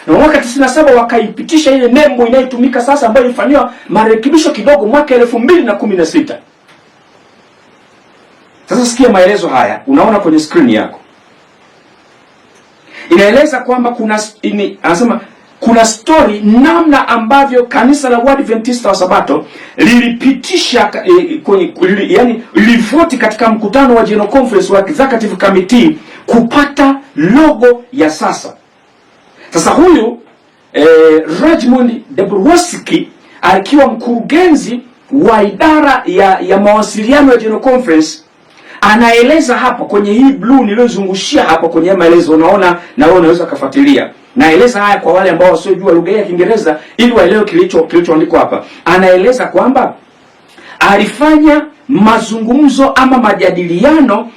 Na mwaka 97 wakaipitisha ile nembo inayotumika sasa, ambayo ilifanywa marekebisho kidogo mwaka 2016. Sasa sikia maelezo haya, unaona kwenye screen yako. Inaeleza kwamba anasema kuna story namna ambavyo kanisa la Waadventista wa Sabato lilipitisha lilivoti katika mkutano wa General Conference wa Executive Committee kupata logo ya sasa. Sasa huyu Raymond Dabrowski akiwa mkurugenzi wa idara ya mawasiliano ya General Conference anaeleza hapa kwenye hii blue niliyozungushia hapa kwenye maelezo, unaona, na wewe unaweza kufuatilia. Naeleza haya kwa wale ambao wasiojua lugha ya Kiingereza ili waelewe kilichoandikwa hapa. Anaeleza kwamba alifanya mazungumzo ama majadiliano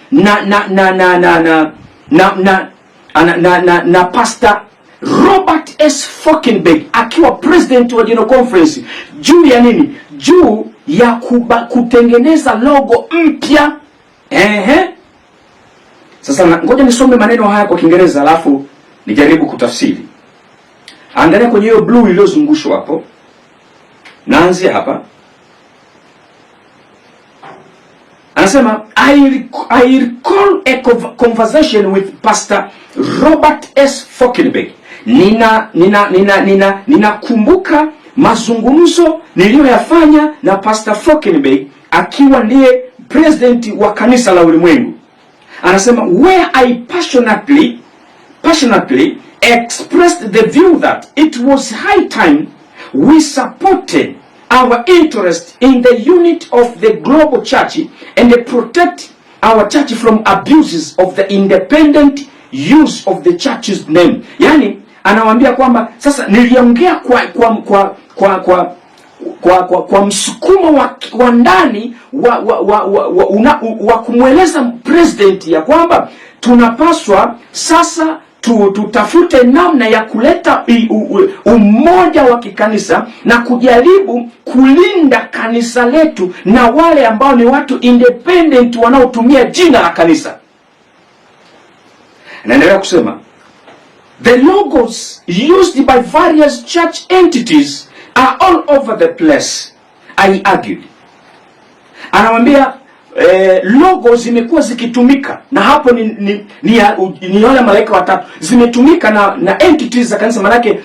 na Pastor Robert S. Falkenberg akiwa president wa General Conference juu ya nini? Juu ya kutengeneza logo mpya. Sasa ngoja nisome maneno haya kwa Kiingereza alafu nijaribu kutafsiri. Angalia kwenye hiyo blue iliyozungushwa hapo. Naanzia hapa. Anasema I recall a conversation with Pastor Robert S. Falkenberg. Ninakumbuka mazungumzo niliyoyafanya na Pastor Falkenberg akiwa ndiye president wa kanisa la ulimwengu. Anasema where I passionately expressed the view that it was high time we supported our interest in the unity of the global church and protect our church from abuses of the independent use of the church's name. Yani anawaambia kwamba sasa niliongea kwa msukumo wa ndani wa kumweleza president ya kwamba tunapaswa sasa tutafute namna ya kuleta umoja wa kikanisa na kujaribu kulinda kanisa letu na wale ambao ni watu independent wanaotumia jina la kanisa. Naendelea kusema the logos used by various church entities are all over the place, I argued. Anamwambia logo zimekuwa zikitumika, na hapo ni wale malaika watatu, zimetumika na entities za kanisa, manake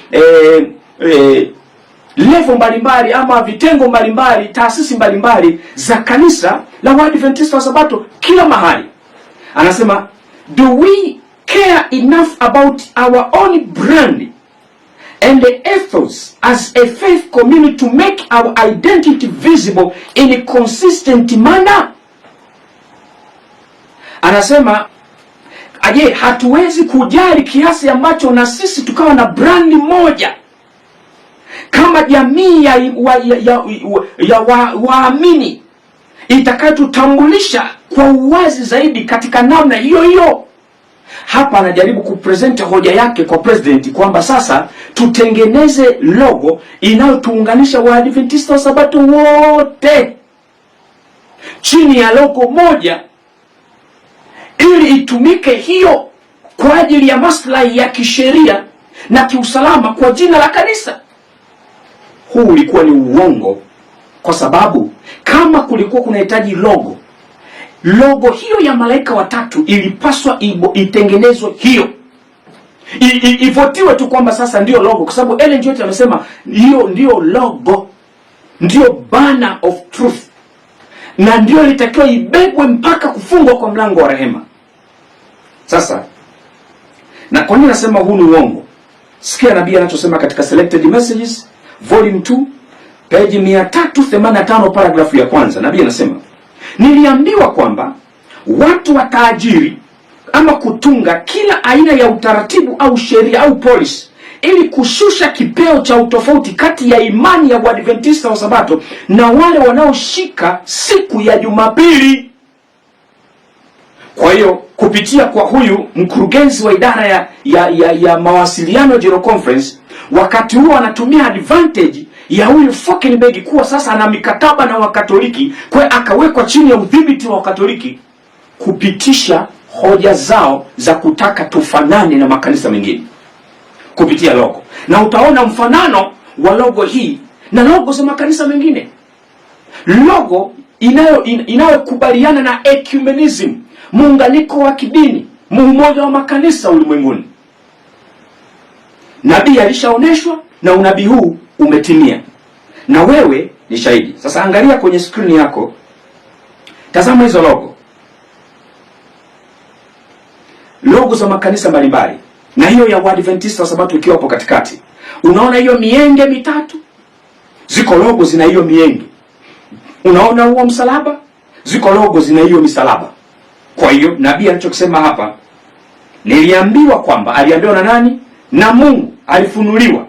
level mbalimbali ama vitengo mbalimbali, taasisi mbalimbali za kanisa la Waadventista wa Sabato kila mahali. Anasema, do we care enough about our own brand and the ethos as a faith community to make our identity visible in a consistent manner? Anasema, aje, hatuwezi kujali kiasi ambacho na sisi tukawa na brandi moja kama jamii ya waamini itakayotutambulisha kwa uwazi zaidi katika namna hiyo hiyo. Hapa anajaribu kupresent hoja yake kwa president kwamba sasa tutengeneze logo inayotuunganisha Waadventista wa Sabato wote chini ya logo moja, ili itumike hiyo kwa ajili ya maslahi ya kisheria na kiusalama kwa jina la kanisa. Huu ulikuwa ni uongo, kwa sababu kama kulikuwa kunahitaji logo hiyo ya malaika watatu ilipaswa itengenezwe hiyo, ivotiwe tu kwamba sasa ndio logo, kwa sababu Ellen G. White amesema hiyo ndio logo, ndio banner of truth, na ndio litakiwa ibebwe mpaka kufungwa kwa mlango wa rehema. Sasa, na kwa nini nasema huu ni uongo? Sikia nabii anachosema katika Selected Messages Volume 2 page 385 paragrafu ya kwanza. Nabii anasema, niliambiwa kwamba watu wataajiri ama kutunga kila aina ya utaratibu au sheria au policy ili kushusha kipeo cha utofauti kati ya imani ya Waadventista wa Sabato na wale wanaoshika siku ya Jumapili. Kwa hiyo kupitia kwa huyu mkurugenzi wa idara ya mawasiliano General Conference, wakati huo anatumia advantage ya huyu Falkenberg kuwa sasa ana mikataba na Wakatoliki, kwa akawekwa chini ya udhibiti wa Wakatoliki kupitisha hoja zao za kutaka tufanane na makanisa mengine kupitia logo. Na utaona mfanano wa logo hii na logo za makanisa mengine, logo inayokubaliana na ecumenism, muunganiko wa kidini, umoja wa makanisa ulimwenguni. Nabii alishaoneshwa na unabii huu umetimia, na wewe ni shahidi. Sasa angalia kwenye screen yako, tazama hizo logo za makanisa mbalimbali, na hiyo ya Waadventista wa Sabato ikiwa hapo katikati. Unaona hiyo mienge mitatu, ziko logo zina hiyo mienge. Unaona huo msalaba, ziko logo zina hiyo misalaba. Kwa hiyo nabii alichokisema hapa, niliambiwa kwamba, aliambiwa na nani? Na Mungu. Alifunuliwa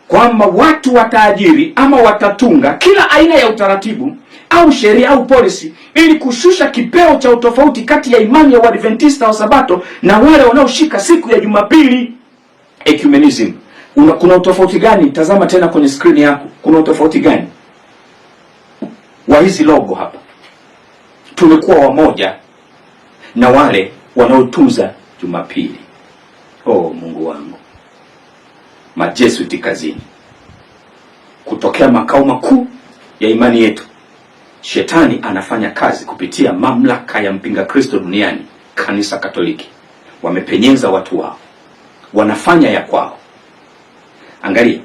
kwamba watu wataajiri ama watatunga kila aina ya utaratibu au sheria au policy ili kushusha kipeo cha utofauti kati ya imani ya Waadventista wa Sabato na wale wanaoshika siku ya Jumapili. Ecumenism. Kuna utofauti gani? Tazama tena kwenye screen yako. Kuna utofauti gani wa hizi logo hapa? Tumekuwa wamoja na wale wanaotunza Jumapili. Oh Mungu wangu. Majesuiti kazini. Kutokea makao makuu ya imani yetu, Shetani anafanya kazi kupitia mamlaka ya mpinga Kristo duniani, Kanisa Katoliki. Wamepenyeza watu wao, wanafanya ya kwao. Angalia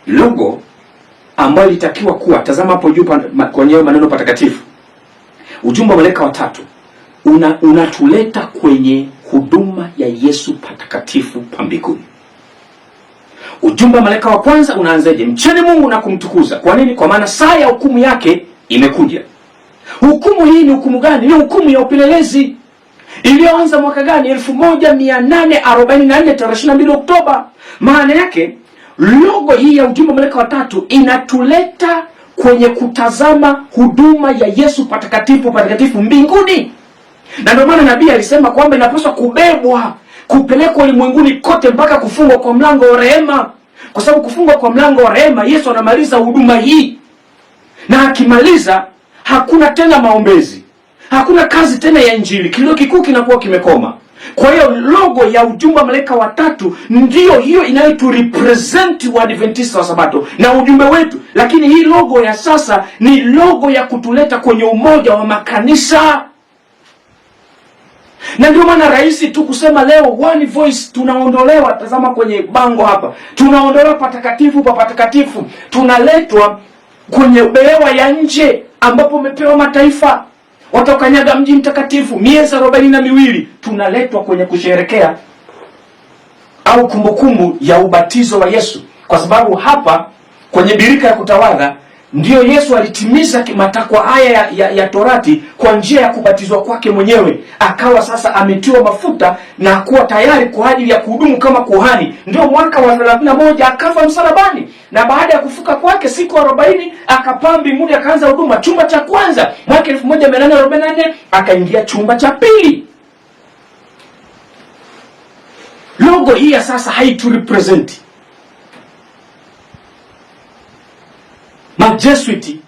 logo ambayo ilitakiwa kuwa, tazama hapo juu kwenye maneno patakatifu, ujumbe wa malaika watatu unatuleta kwenye huduma ya Yesu patakatifu pa mbinguni. Ujumbe wa malaika wa kwanza unaanzaje? Mcheni Mungu na kumtukuza. Kwa nini? Kwa maana saa ya hukumu yake imekuja. Hukumu hii ni hukumu gani? Ni hukumu ya upelelezi iliyoanza mwaka gani? 1844 tarehe 22 Oktoba. Maana yake logo hii ya ujumbe wa malaika watatu inatuleta kwenye kutazama huduma ya Yesu patakatifu mbinguni. Na ndio maana nabii alisema kwamba inapaswa kubebwa, kupelekwa ulimwenguni kote mpaka kufungwa kwa mlango wa rehema. Kwa sababu kufungwa kwa mlango wa rehema, Yesu anamaliza huduma hii. Na akimaliza, hakuna tena maombezi, hakuna kazi tena ya injili. Kilio kikuu kinakuwa kimekoma. Kwa hiyo logo ya ujumbe wa malaika watatu ndio hiyo inayoturepresent Waadventista wa Sabato na ujumbe wetu. Lakini hii logo ya sasa ni logo ya kutuleta kwenye umoja wa makanisa. Na ndio maana rahisi tu kusema leo one voice tunaondolewa. Tazama kwenye bango hapa, tunaondolewa patakatifu pa patakatifu, tunaletwa kwenye behewa ya nje ambapo umepewa mataifa, watakanyaga mji mtakatifu miezi 42, tunaletwa kwenye kusherekea au kumbukumbu ya ubatizo wa Yesu, kwa sababu hapa kwenye birika ya kutawadha ndiyo Yesu alitimiza matakwa haya ya Torati kwa njia ya kubatizwa kwake mwenyewe. Akawa sasa ametiwa mafuta na kuwa tayari kwa ajili ya kuhudumu kama kuhani. Ndio mwaka wa 31 akafa msalabani, na baada ya kufuka kwake siku 40 akapaa mbinguni, akaanza huduma. Chumba cha kwanza mwaka 1844 akaingia chumba cha pili. Logo hii ya sasa haitu represent. Majesuiti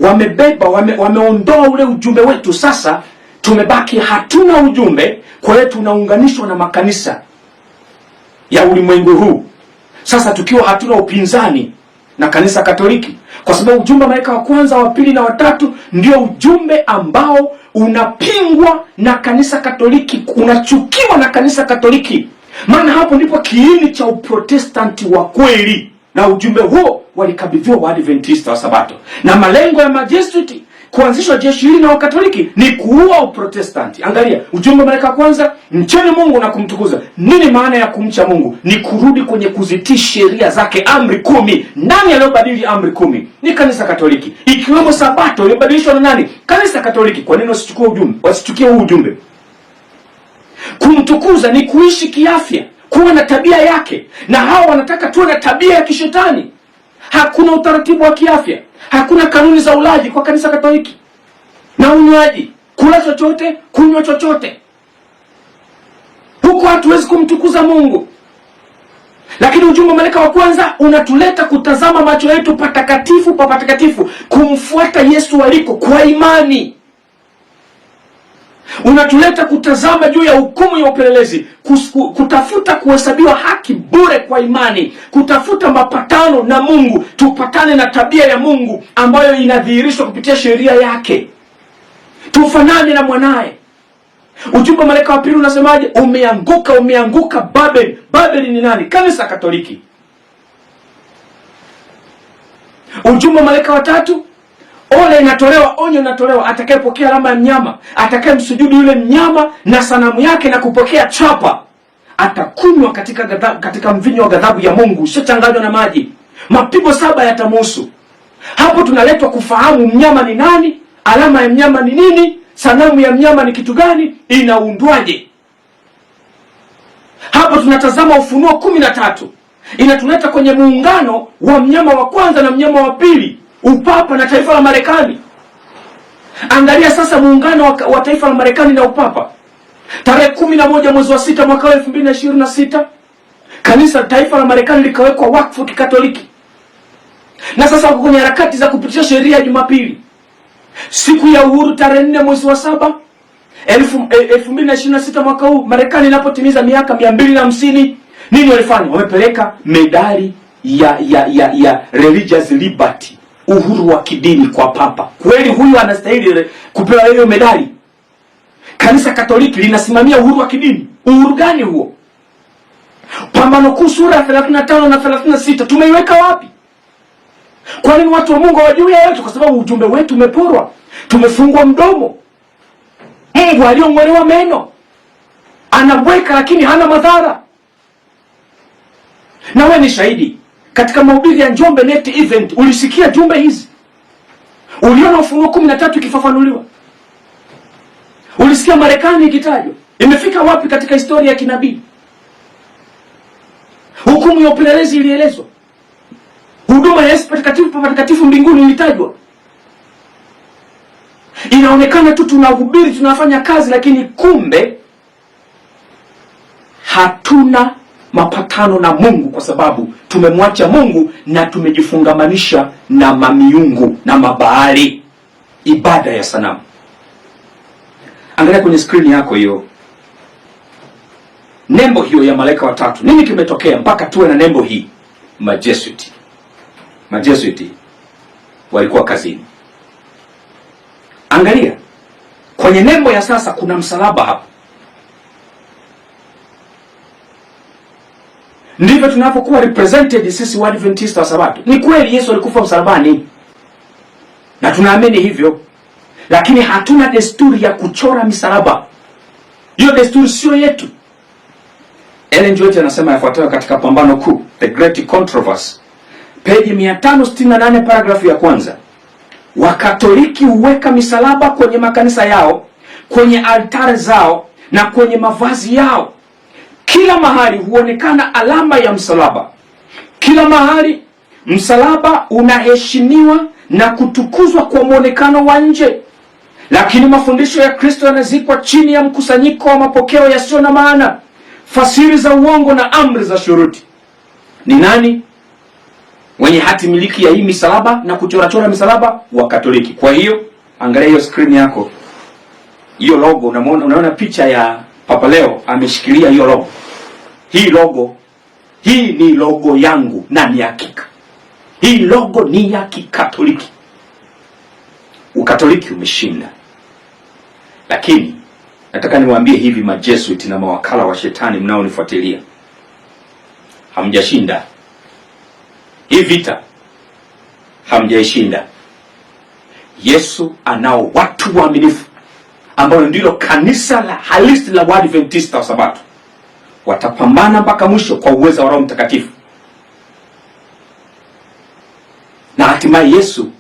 wamebeba, wameondoa ule ujumbe wetu. Sasa tumebaki hatuna ujumbe, kwa hiyo tunaunganishwa na makanisa ya ulimwengu huu. Sasa tukiwa hatuna upinzani na kanisa Katoliki, kwa sababu ujumbe wa malaika wa kwanza, wa pili na watatu ndio ujumbe ambao unapingwa na kanisa Katoliki, unachukiwa na kanisa Katoliki. Maana hapo ndipo kiini cha uprotestanti wa kweli, na ujumbe huo walikabidhiwa Waadventista wa Sabato. Na malengo ya Majesuiti kuanzishwa jeshi hili na Wakatoliki ni kuua uprotestanti. Angalia ujumbe wa malaika wa kwanza, mcheni Mungu na kumtukuza. Nini maana ya kumcha Mungu? Ni kurudi kwenye kuzitii sheria zake, amri 10. Nani aliyobadili amri 10? Ni kanisa Katoliki, ikiwemo Sabato iliyobadilishwa na nani? Kanisa Katoliki. Kwa nini wasichukue ujumbe, wasichukie huu ujumbe? Kumtukuza ni kuishi kiafya, kuwa na tabia yake, na hao wanataka tuwe na tabia ya kishetani. Hakuna utaratibu wa kiafya, hakuna kanuni za ulaji kwa kanisa Katoliki na unywaji, kula chochote, kunywa chochote. Huko hatuwezi kumtukuza Mungu. Lakini ujumbe wa malaika wa kwanza unatuleta kutazama macho yetu patakatifu pa patakatifu, kumfuata Yesu aliko kwa imani. Unatuleta kutazama juu ya hukumu ya upelelezi, kutafuta kuhesabiwa haki bure kwa imani, kutafuta mapatano na Mungu, tupatane na tabia ya Mungu ambayo inadhihirishwa kupitia sheria yake, tufanane na mwanae. Ujumbe wa malaika wa pili unasemaje? Umeanguka, umeanguka Babeli. Babeli ni nani? Kanisa Katoliki. Ujumbe wa malaika wa tatu, ole inatolewa, onyo inatolewa, atakayepokea alama ya mnyama, atakayemsujudu yule mnyama na sanamu yake na kupokea chapa, atakunywa katika mvinyo wa ghadhabu ya Mungu usiochanganywa na maji. Mapigo 7 yatamhusu. Hapo tunaletwa kufahamu mnyama ni nani, alama ya mnyama ni nini, sanamu ya mnyama ni kitu gani, inaundwaje. Hapo tunatazama Ufunuo 13. Inatuleta kwenye muungano wa mnyama wa kwanza na mnyama wa pili, upapa na taifa la Marekani. Angalia sasa muungano wa taifa la Marekani na upapa. Tarehe 11 mwezi wa 6 mwaka 2026, kanisa taifa la Marekani likawekwa wakfu Kikatoliki. Na sasa wako kwenye harakati za kupitisha sheria ya Jumapili. Siku ya uhuru tarehe 4 mwezi wa 7 2026 mwaka huu, Marekani inapotimiza miaka 250, nini walifanya? Wamepeleka medali ya religious liberty, uhuru wa kidini kwa papa. Kweli huyu anastahili kupewa hiyo medali? Kanisa Katoliki linasimamia uhuru wa kidini. Uhuru gani huo? Pambano Kuu sura ya 35 na 36 tumeiweka wapi? Kwa nini watu wa Mungu hawajui yetu? Kwa sababu ujumbe wetu umeporwa. Tumefungwa mdomo. Mungu aliyong'olewa meno anabweka, lakini hana madhara. Na wewe ni shahidi. Katika mahubiri ya Njombe Net Event ulisikia jumbe hizi. Uliona Ufunuo 13 ikifafanuliwa. Ulisikia Marekani ikitajwa. Imefika wapi katika historia ya kinabii? Hukumu ya upelelezi ilielezwa. Huduma ya Yesu patakatifu mbinguni ilitajwa. Inaonekana tu tunahubiri, tunafanya kazi, lakini kumbe hatuna mapatano na Mungu, kwa sababu tumemwacha Mungu na tumejifungamanisha na mamiungu na mabaali, ibada ya sanamu. Angalia kwenye screen yako hiyo nembo hiyo ya malaika watatu. Nini kimetokea mpaka tuwe na nembo hii? Majesuiti walikuwa kazini. Angalia kwenye nembo ya sasa kuna msalaba hapa. Ndivyo tunapokuwa represented sisi Waadventista wa Sabato. Ni kweli Yesu alikufa msalabani, na tunaamini hivyo, lakini hatuna desturi ya kuchora misalaba. Hiyo desturi sio yetu. Ellen G. White anasema yafuatayo katika Pambano Kuu, The Great Controversy, peji 568 paragrafu ya kwanza: Wakatoliki huweka misalaba kwenye makanisa yao, kwenye altare zao na kwenye mavazi yao. Kila mahali huonekana alama ya msalaba. Kila mahali msalaba unaheshimiwa na kutukuzwa kwa muonekano wa nje. Lakini mafundisho ya Kristo yanazikwa chini ya mkusanyiko wa mapokeo yasiyo na maana, fasiri za uongo na amri za shuruti. Ni nani wenye hati miliki ya hii misalaba na kuchora misalaba? Wa Katoliki. Kwa hiyo angalia hiyo screen yako, hiyo logo, unaona picha ya Papa Leo ameshikilia hiyo logo. Hii ni logo yangu na ni hakika. Hii logo ni ya Kikatoliki. Ukatoliki umeshinda. Lakini nataka niwaambie hivi, Majesuit na mawakala wa shetani mnaonifuatilia, hamjashinda hii vita, hamjaishinda. Yesu anao watu waaminifu ambao ndilo kanisa la halisi la Waadventista wa Sabato. Watapambana mpaka mwisho kwa uwezo wa Roho Mtakatifu, na hatimaye Yesu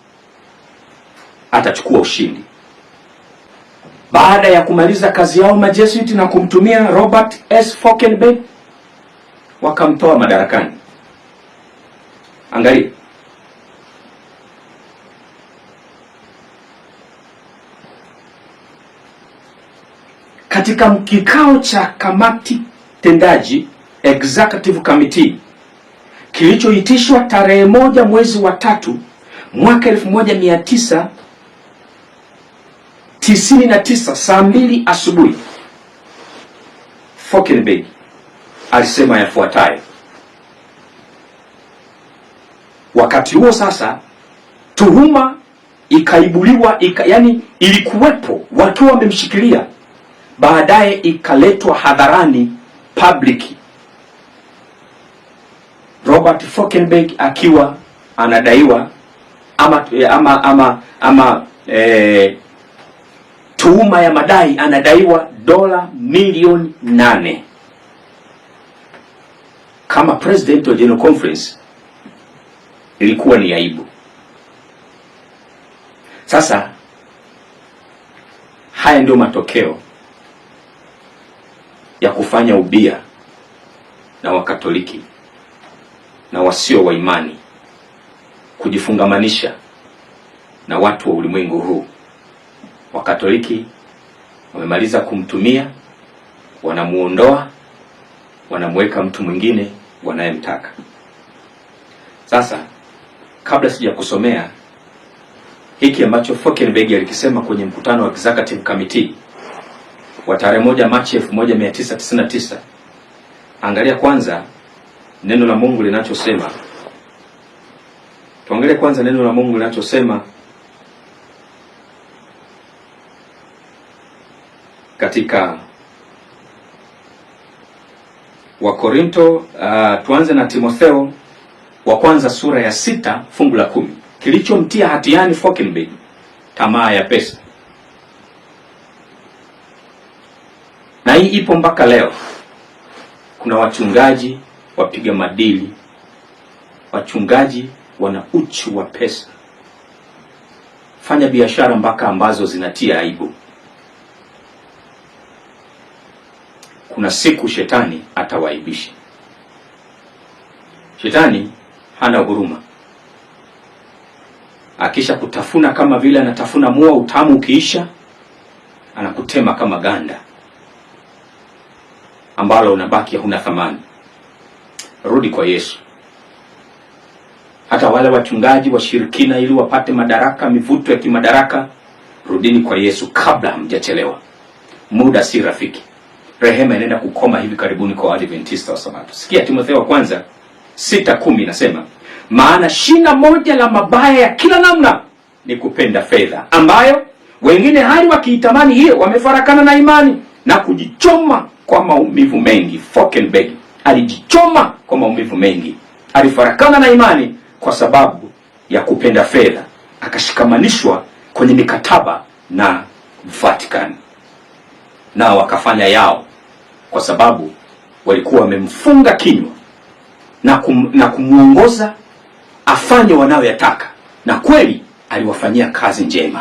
atachukua ushindi. Baada ya kumaliza kazi yao Majesuit na kumtumia Robert S. Falkenberg, wakamtoa madarakani. Angalia. Katika kikao cha kamati tendaji, Executive Committee, kilichoitishwa tarehe 1 mwezi wa 3 mwaka 1999 saa 2 asubuhi, Falkenberg alisema yafuatayo. Wakati huo sasa tuhuma ikaibuliwa, ilikuwepo, watu wamemshikilia, baadaye ikaletwa hadharani, public. Robert Falkenberg akiwa anadaiwa tuhuma ya madai, anadaiwa dola milioni 8. Kama president wa General Conference ilikuwa ni aibu. Sasa haya ndio matokeo ya kufanya ubia na Wakatoliki na wasio wa imani, kujifungamanisha na watu wa ulimwengu huu. Wakatoliki wamemaliza kumtumia, wanamuondoa, wanamweka mtu mwingine wanayemtaka. Sasa kabla sija kusomea hiki ambacho Falkenberg alikisema kwenye mkutano wa Executive Committee wa tarehe 1 Machi 1999, angalia kwanza neno la Mungu linachosema. Tuangalie kwanza neno la Mungu linachosema katika Wakorinto. Tuanze na Timotheo wa kwanza sura ya 6 fungu la 10. Kilichomtia hatiani Falkenberg, tamaa ya pesa. Na hii ipo mpaka leo. Kuna wachungaji wapiga madili, wachungaji wana uchu wa pesa, fanya biashara mpaka ambazo zinatia aibu. Kuna siku shetani atawaibisha. Shetani hana huruma. Akisha kutafuna kama vile anatafuna mua, utamu ukiisha, anakutema kama ganda ambalo unabaki huna thamani. Rudi kwa Yesu. Hata wale wachungaji washirikina ili wapate madaraka, mivuto ya kimadaraka, rudini kwa Yesu kabla hamjachelewa. Muda si rafiki. Rehema inaenda kukoma hivi karibuni kwa Adventista wa Sabato. Sikia Timotheo wa kwanza 6:10 inasema, maana shina moja la mabaya ya kila namna ni kupenda fedha, ambayo wengine hali wakiitamani hiyo wamefarakana na imani na kujichoma kwa maumivu mengi. Falkenberg alijichoma kwa maumivu mengi, alifarakana na imani kwa sababu ya kupenda fedha, akashikamanishwa kwenye mikataba na Vatican, na wakafanya yao, kwa sababu walikuwa wamemfunga kinywa na kumuongoza afanye wanayoyataka, na kweli aliwafanyia kazi njema.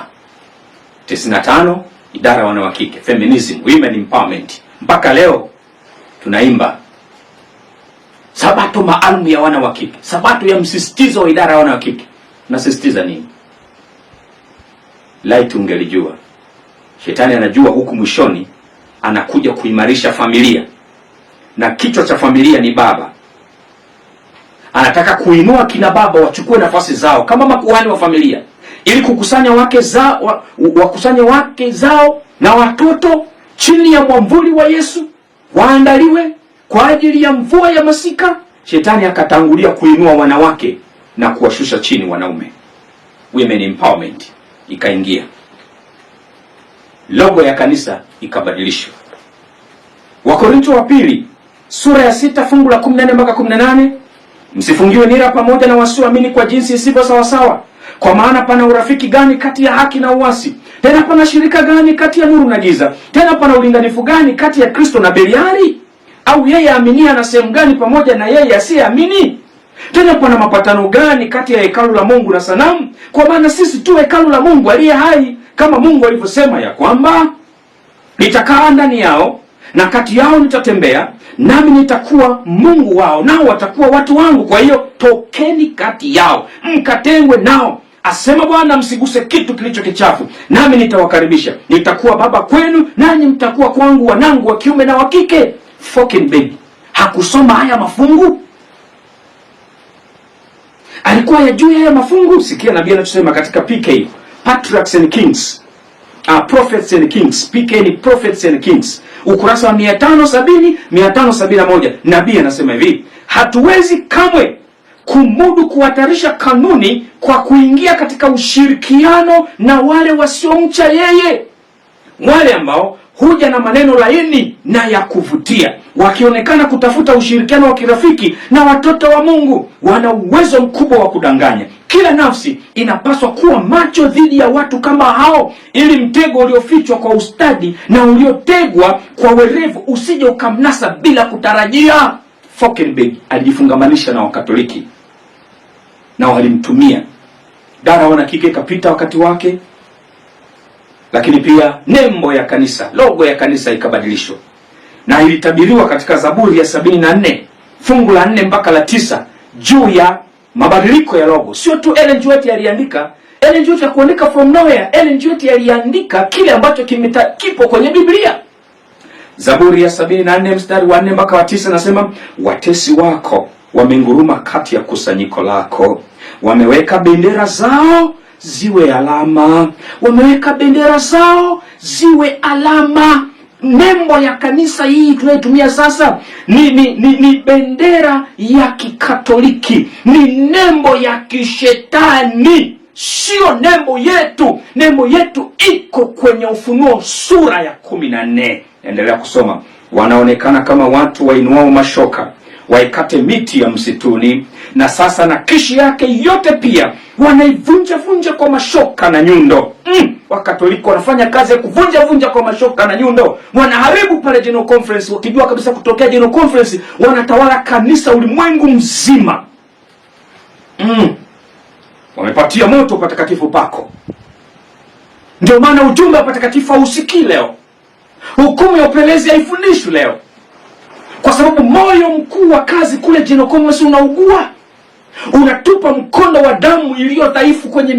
95 idara ya wanawake, feminism, women empowerment. Mpaka leo tunaimba sabato maalum ya wanawake, sabato ya msisitizo wa idara ya wanawake. Nasisitiza nini? Laiti ungelijua. Shetani anajua huku mwishoni anakuja kuimarisha familia, na kichwa cha familia ni baba. Anataka kuinua kina baba wachukue nafasi zao kama makuhani wa familia, ili kukusanya wakusanye wake zao na watoto chini ya mwamvuli wa Yesu, waandaliwe kwa ajili ya mvua ya masika. Shetani akatangulia kuinua wanawake na kuwashusha chini wanaume. Women empowerment ikaingia. Logo ya kanisa ikabadilishwa. Wakorintho wa pili sura ya 6 fungu la 14 mpaka 18, msifungiwe nira pamoja na wasioamini kwa jinsi isivyo sawasawa. Kwa maana pana urafiki gani kati ya haki na uasi? Tena pana shirika gani kati ya nuru na giza? Tena pana ulinganifu gani kati ya Kristo na Beliari? Au yeye aaminia na sehemu gani pamoja na yeye asiyeamini? Tena pana mapatano gani kati ya hekalu la Mungu na sanamu? Kwa maana sisi tu hekalu la Mungu aliye hai, kama Mungu alivyosema ya kwamba nitakaa ndani yao na kati yao nitatembea, nami nitakuwa Mungu wao, nao watakuwa watu wangu. Kwa hiyo tokeni kati yao, mkatengwe nao, asema Bwana, msiguse kitu kilicho kichafu, nami nitawakaribisha. Nitakuwa baba kwenu, nanyi mtakuwa kwangu wanangu wa kiume na wa kike. Fucking baby. Hakusoma haya mafungu? Alikuwa yajui haya mafungu? Sikia nabii anachosema katika PK, Patriarchs and Kings, Prophets and Kings. PK ni Prophets and Kings, ukurasa wa 571. Nabii anasema hivi: hatuwezi kamwe kumudu kuhatarisha kanuni kwa kuingia katika ushirikiano na wale wasiomcha yeye, wale ambao huja na maneno laini na ya kuvutia, wakionekana kutafuta ushirikiano wa kirafiki na watoto wa Mungu. Wana uwezo mkubwa wa kudanganya. Kila nafsi inapaswa kuwa macho dhidi ya watu kama hao, ili mtego uliofichwa kwa ustadi na uliotegwa kwa werevu usije ukamnasa bila kutarajia. Falkenberg alijifungamanisha na Wakatoliki na walimtumia. Dara wanakike kapita wakati wake, lakini pia nembo ya kanisa, logo ya kanisa ikabadilishwa. Na ilitabiriwa katika Zaburi ya 74 fungu la 4 mpaka la 9 juu ya mabadiliko ya logo. Sio tu Ellen G. White aliandika, Ellen G. White hakuandika from nowhere. Ellen G. White aliandika kile ambacho kipo kwenye Biblia. Zaburi ya 74 mstari wa 4 mpaka wa 9 nasema, watesi wako wamenguruma kati ya kusanyiko lako, wameweka bendera zao ziwe alama. Wameweka bendera zao ziwe alama. Nembo ya kanisa hii tunayotumia sasa ni bendera ya Kikatoliki, ni nembo ya kishetani, sio nembo yetu. Nembo yetu iko kwenye Ufunuo sura ya 14. Endelea kusoma. Wanaonekana kama watu wainuao mashoka waikate miti ya msituni, na sasa na kishi yake yote pia wanaivunja vunja kwa mashoka na nyundo. Wakatoliki wanafanya kazi ya kuvunja vunja kwa mashoka na nyundo. Wanaharibu pale General Conference, wakijua kabisa kutokea General Conference wanatawala kanisa ulimwengu mzima. Wamepatia moto patakatifu pako. Ndio maana ujumbe wa patakatifu hausikii leo. Hukumu ya upelezi haifundishwi leo, kwa sababu moyo mkuu wa kazi kule General Conference unaugua. Unatupa mkondo wa damu iliyo dhaifu kwenye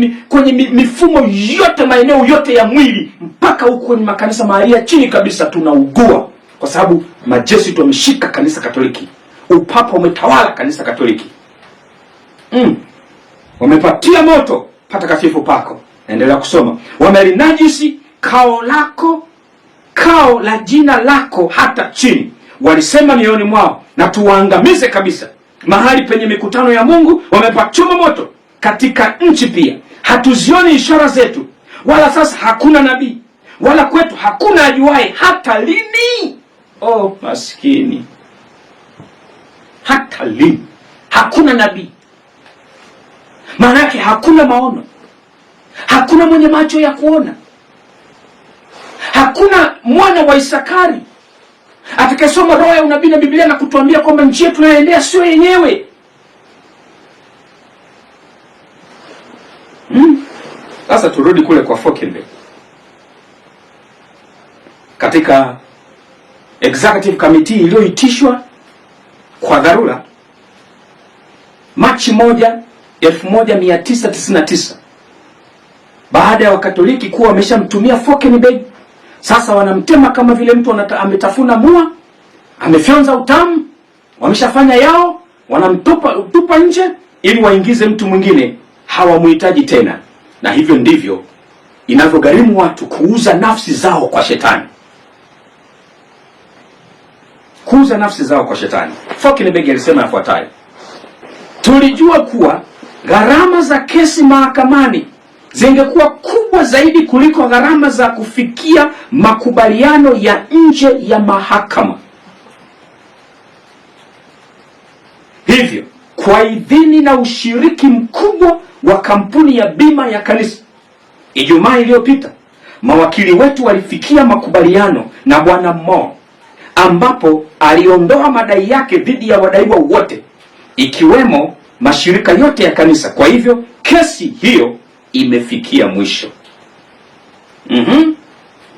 mifumo yote, maeneo yote ya mwili, mpaka huko kwenye makanisa mahali ya chini kabisa tunaugua, kwa sababu majeshi wameshika kanisa Katoliki. Upapa umetawala kanisa Katoliki. Wamepatia moto patakatifu pako. Endelea kusoma. Wamelinajisi kao lako, kao la jina lako hata chini. Walisema mioyoni mwao, na tuwaangamize kabisa. Mahali penye mikutano ya Mungu wamepachoma moto. Katika nchi pia hatuzioni ishara zetu, wala sasa hakuna nabii, wala kwetu hakuna ajuaye hata lini. Oh maskini, hata lini? Hakuna nabii, maana yake hakuna maono. hakuna mwenye macho ya kuona, hakuna mwana wa Isakari atakayesoma roho ya unabii na Biblia na kutuambia kwamba njia tunayoendea sio yenyewe. Sasa turudi kule kwa Fauconberg. Katika executive committee iliyoitishwa kwa dharura Machi 1, 1999, baada ya Wakatoliki kuwa wameshamtumia Fauconberg, sasa wanamtema kama vile mtu ametafuna mua, amefyonza utamu, wameshafanya yao, wanamtupa nje ili waingize mtu mwingine, hawamuhitaji tena. Na hivyo ndivyo inavyogharimu watu kuuza nafsi zao kwa shetani. Kuuza nafsi zao kwa shetani. Fauconberg alisema yafuatayo: tulijua kuwa gharama za kesi mahakamani zingekuwa kubwa zaidi kuliko gharama za kufikia makubaliano ya nje ya mahakama. Hivyo, kwa idhini na ushiriki mkubwa wa kampuni ya bima ya kanisa, Ijumaa iliyopita mawakili wetu walifikia makubaliano na Bwana Moore, ambapo aliondoa madai yake dhidi ya wadaiwa wote, ikiwemo mashirika yote ya kanisa. Kwa hivyo kesi hiyo imefikia mwisho.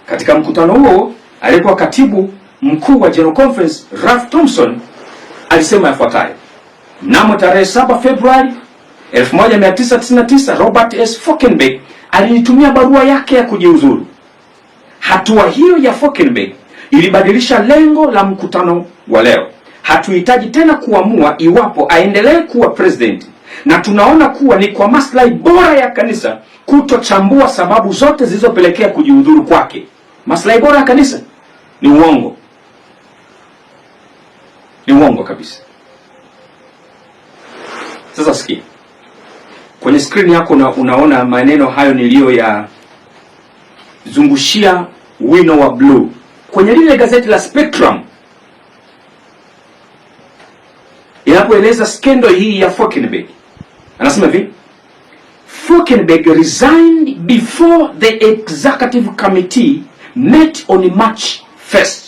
Katika mkutano huo alikuwa katibu mkuu wa General Conference Ralph Thompson alisema yafuatayo: mnamo tarehe 7 Februari 1999 Robert S. Fauconberg alinitumia barua yake ya kujiuzuru. Hatua hiyo ya Fauconberg ilibadilisha lengo la mkutano wa leo. Hatuhitaji tena kuamua iwapo aendelee kuwa president, na tunaona kuwa ni kwa maslahi bora ya kanisa kutochambua sababu zote zilizopelekea kujiudhuru kwake. Maslahi bora ya kanisa ni uongo. Ni uongo kabisa. Sasa sikia. Kwenye screen yako unaona maneno hayo niliyo ya zungushia wino wa blue. Kwenye lile gazeti la Spectrum inapoeleza skendo hii ya Fauconberg, anasema hivi: Fauconberg resigned before the executive committee met on March 1st.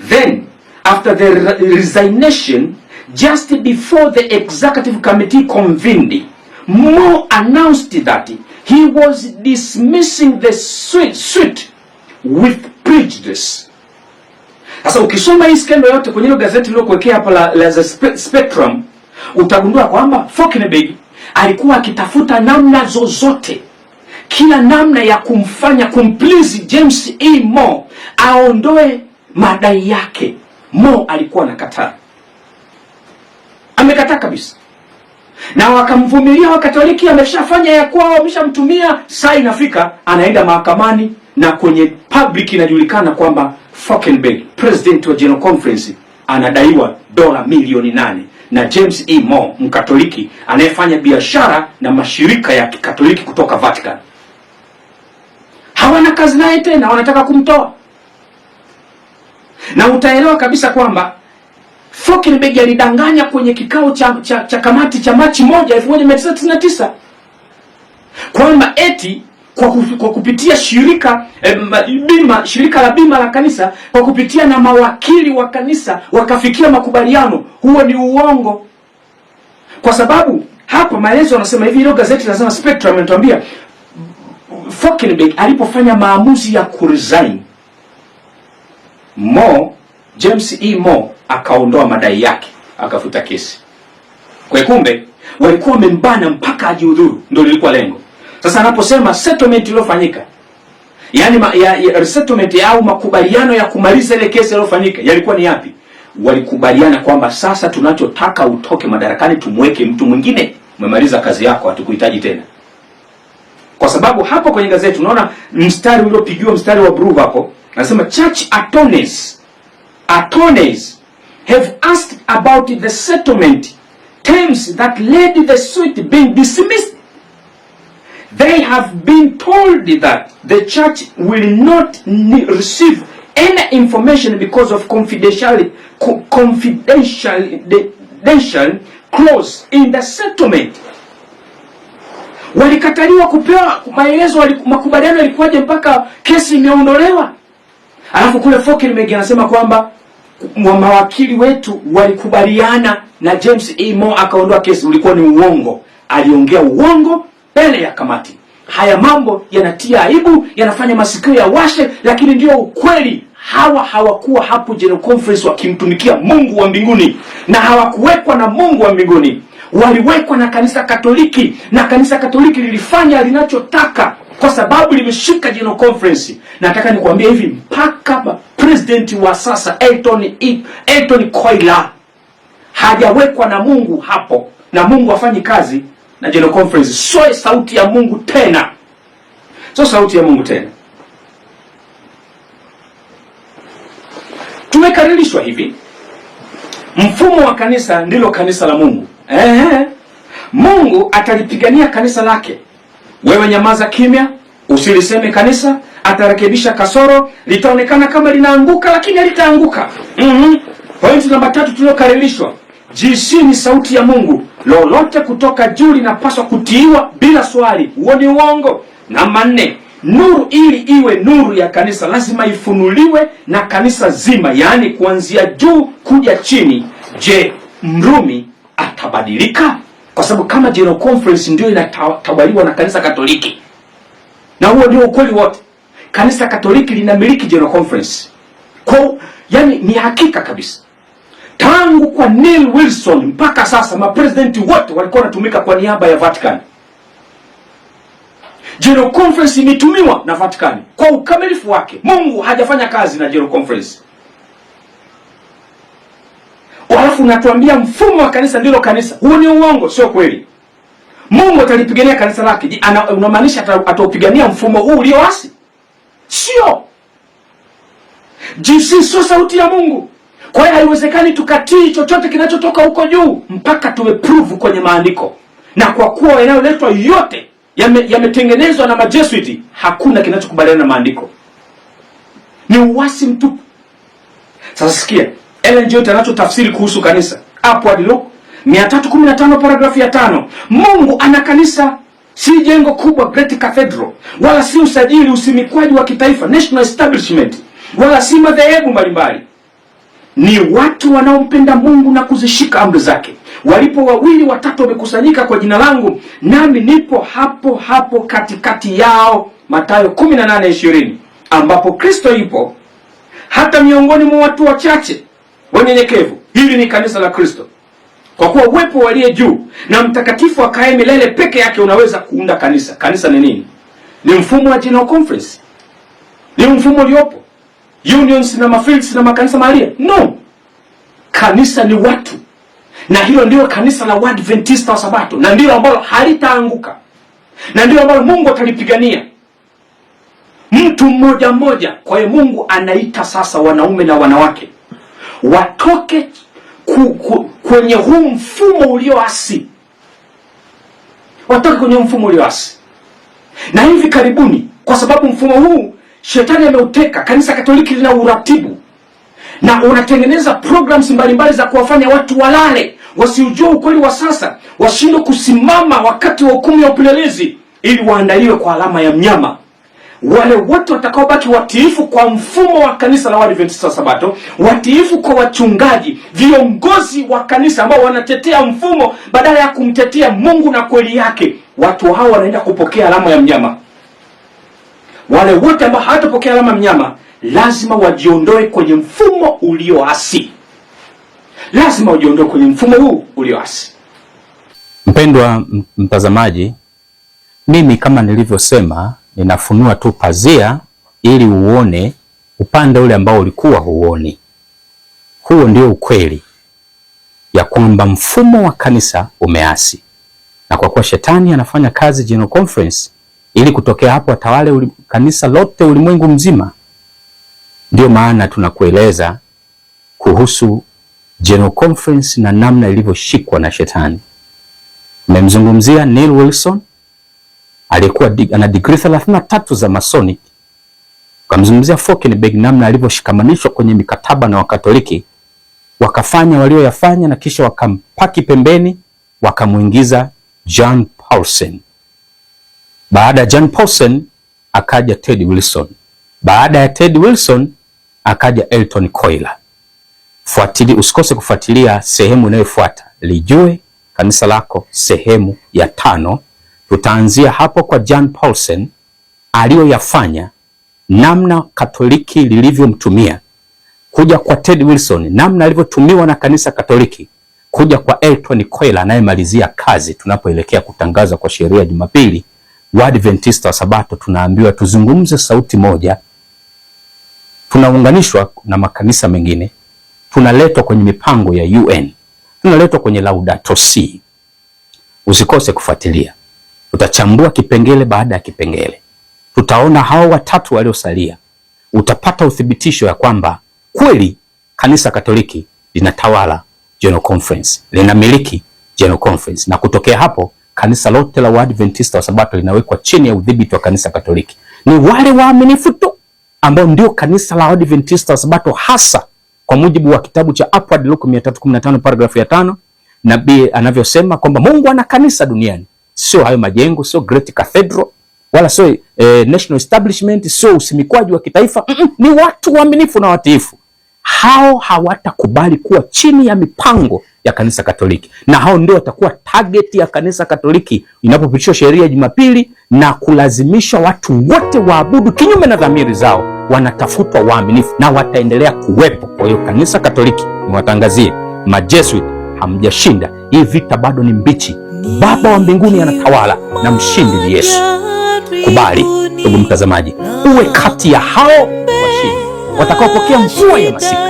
Then, after the resignation, just before the executive committee convened, Moore announced that he was dismissing the suit with prejudice. Sasa ukisoma hii skendo yote kwenye ile gazeti lilokuwekea hapa la Spectrum, utagundua kwamba Fauconberg alikuwa akitafuta namna zozote, kila namna ya kumplease James E. Moore aondoe madai yake. Moore alikuwa anakataa. Amekataa kabisa. Na wakamvumilia Wakatoliki, ameshafanya ya kwao, ameshamtumia, saa inafika anaenda mahakamani, na kwenye public inajulikana kwamba Fauconberg, president wa General Conference, anadaiwa dola milioni 8 na James E. Moore, Mkatoliki anayefanya biashara na mashirika ya Kikatoliki kutoka Vatican. Hawana kazi naye tena, wanataka kumtoa. Na utaelewa kabisa kwamba Fauconberg alidanganya kwenye kikao cha kamati cha Machi 1, 1999 kwamba eti kwa kupitia shirika la bima la kanisa, kwa kupitia na mawakili wa kanisa wakafikia makubaliano. Huo ni uongo, kwa sababu hapa maelezo yanasema hivi. Hilo gazeti lazima Spectrum anatuambia Fauconberg alipofanya maamuzi ya kuresign, James E. Moore akaondoa madai yake, akafuta kesi. Kwa kumbe walikuwa wamembana mpaka ajiudhuru, ndio lilikuwa lengo. Sasa anaposema settlement iliyofanyika, yani settlement au makubaliano ya kumaliza ile kesi iliyofanyika, yalikuwa ni yapi? Walikubaliana kwamba sasa tunachotaka utoke madarakani, tumweke mtu mwingine, umemaliza kazi yako, hatukuhitaji tena. Kwa sababu hapo kwenye gazeti unaona mstari uliopigiwa, mstari wa blue hapo, anasema church attorneys have asked about the settlement terms that led the suit being dismissed. They have been told that the church will not receive any information because of confidential clause in the settlement. Walikataliwa kupewa maelezo, makubaliano yalikuwaje mpaka kesi imeondolewa. Alafu kule Fokelmeg anasema kwamba mawakili wetu walikubaliana na James E. Moore akaondoa kesi. Ulikuwa ni uongo. Aliongea uongo mbele ya kamati. Haya mambo yanatia aibu, yanafanya masikio ya washe, lakini ndio ukweli. Hawakuwa hapo General Conference wakimtumikia Mungu wa mbinguni, na hawakuwekwa na Mungu wa mbinguni. Waliwekwa na kanisa Katoliki, na kanisa Katoliki lilifanya linachotaka kwa sababu limeshika General Conference. Nataka nikwambie hivi, mpaka president wa sasa Elton Koila hajawekwa na Mungu hapo, na Mungu afanyi kazi na General Conference. Sio sauti ya Mungu tena. Sio sauti ya Mungu tena. Tumekaririshwa hivi, mfumo wa kanisa ndilo kanisa la Mungu. Mungu atalipigania kanisa lake. Wewe nyamaza kimya, usiliseme kanisa, atarekebisha kasoro, litaonekana kama linaanguka lakini halitaanguka. Pointi namba 3 tuliokaririshwa. GC ni sauti ya Mungu. Lolote kutoka juu linapaswa kutiiwa bila swali. Huo ni uongo. Namba 4, nuru ili iwe nuru ya kanisa lazima ifunuliwe na kanisa zima, yaani kuanzia juu kuja chini. Je, Mrumi atabadilika? Kwa sababu kama General Conference ndio inatawaliwa na kanisa Katoliki, na huo ndio ukweli wote, kanisa Katoliki linamiliki General Conference. Kwa yani ni hakika kabisa. Tangu kwa Neil Wilson mpaka sasa mapresidenti wote walikuwa wanatumika kwa niaba ya Vatican. General Conference imetumiwa na Vatican kwa ukamilifu wake. Mungu hajafanya kazi na General Conference. Alafu unatuambia mfumo wa kanisa ndilo kanisa. Huo ni uongo, sio kweli. Mungu atalipigania kanisa lake. Unamaanisha ataupigania mfumo huu ulioasi? Sio. GC sio sauti ya Mungu. Kwa hiyo haiwezekani tukatii chochote kinachotoka huko juu mpaka tumeprove kwenye maandiko. Na kwa kuwa yanayoletwa yote yametengenezwa na majesuiti, hakuna kinachokubaliana na maandiko. Ni uasi mtupu. Sasa sikia, Ellen G. White anachotafsiri kuhusu kanisa. Upward Look 315 paragrafu ya 5. Mungu ana kanisa, si jengo kubwa Great Cathedral, wala si usajili usimikwaji wa kitaifa National Establishment, wala si madhehebu mbalimbali. Ni watu wanaompenda Mungu na kuzishika amri zake. Walipo 2 au 3 wamekusanyika kwa jina langu, nami nipo hapo hapo katikati yao. Mathayo 18:20. Ambapo Kristo yupo hata miongoni mwa watu wachache wanyenyekevu. Hili ni kanisa la Kristo. Kwa kuwa uwepo waliye juu na mtakatifu akae milele peke yake unaweza kuunda kanisa. Kanisa ni nini? Ni mfumo wa General Conference. Ni mfumo uliopo. Unions na mafields na makanisa mahalia? No. Kanisa ni watu. Na hilo ndio kanisa la Waadventista wa Sabato, na ndio ambalo halitaanguka. Na ndio ambalo Mungu atalipigania. Mtu mmoja mmoja. Kwa hiyo Mungu anaita sasa wanaume na wanawake watoke kwenye huu mfumo ulioasi. Watoke kwenye mfumo ulioasi. Na hivi karibuni, kwa sababu mfumo huu shetani ameuteka, kanisa Katoliki lina uratibu na unatengeneza programs mbalimbali za kuwafanya watu walale, wasiujue ukweli wa sasa, washindwe kusimama wakati wa hukumu ya upelelezi, ili waandaliwe kwa alama ya mnyama. Wale wote watakaobaki watiifu kwa mfumo wa kanisa la Waadventista Sabato, watiifu kwa wachungaji, viongozi wa kanisa ambao wanatetea mfumo badala ya kumtetea Mungu na kweli yake, watu hao wanaenda kupokea alama ya mnyama. Wale wote ambao hawatapokea alama ya mnyama lazima wajiondoe kwenye mfumo ulioasi. Lazima wajiondoe kwenye mfumo huu ulioasi. Mpendwa mtazamaji, mimi kama nilivyosema ninafunua tu pazia ili uone upande ule ambao ulikuwa huoni. Huo ndio ukweli ya kwamba mfumo wa kanisa umeasi. Na kwa kuwa shetani anafanya kazi General Conference ili kutokea hapo atawale kanisa lote ulimwengu mzima, ndio maana tunakueleza kuhusu General Conference na namna ilivyoshikwa na shetani. Mmemzungumzia Neil Wilson aliyekuwa ana degree 33 za Masonic. Kamzungumzia Fokelmeg namna alivyoshikamanishwa kwenye mikataba na Wakatoliki, wakafanya walioyafanya na kisha wakampaki pembeni, wakamuingiza John Paulsen Baada ya John Paulsen akaja Ted Wilson. Baada ya Ted Wilson akaja Elton Koila. Usikose kufuatilia sehemu inayofuata, Lijue Kanisa Lako, sehemu ya 5. Tutaanzia hapo kwa John Paulsen aliyoyafanya, namna Katoliki lilivyomtumia, kuja kwa Ted Wilson namna alivyotumiwa na Kanisa Katoliki, kuja kwa Elton Koila anayemalizia kazi tunapoelekea kutangaza kwa sheria ya Jumapili. Waadventista wa Sabato tunaambiwa tuzungumze sauti moja. Tunaunganishwa na makanisa mengine, tunaletwa kwenye mipango ya UN, tunaletwa kwenye Laudato Si. Usikose kufuatilia. Tutachambua kipengele baada ya kipengele. Tutaona hao watatu waliosalia. Utapata uthibitisho ya kwamba kweli Kanisa Katoliki linatawala General Conference, linamiliki General Conference, na kutokea hapo kanisa lote la Waadventista wa Sabato linawekwa chini ya udhibiti wa Kanisa Katoliki. Ni wale waaminifu tu ambao ndio kanisa la Waadventista wa Sabato, hasa kwa mujibu wa kitabu cha Upward Look 315 paragrafu ya 5, nabii anavyosema kwamba Mungu ana kanisa duniani. Sio hayo majengo, sio Great Cathedral, wala sio national establishment, sio usimikwaji wa kitaifa. Ni watu waaminifu na watiifu. Hao hawatakubali kuwa chini ya mipango ya Kanisa Katoliki, na hao ndio watakuwa target ya Kanisa Katoliki inapopitishwa sheria ya Jumapili na kulazimisha watu wote waabudu kinyume na dhamiri zao. Wanatafutwa waaminifu na wataendelea kuwepo. Kwa hiyo Kanisa Katoliki, niwatangazie Majesuit, hamjashinda. Hii vita bado ni mbichi. Baba wa mbinguni anatawala na mshindi ni Yesu. Kubali ndugu mtazamaji, uwe kati ya hao washindi watakaopokea mvua ya masika,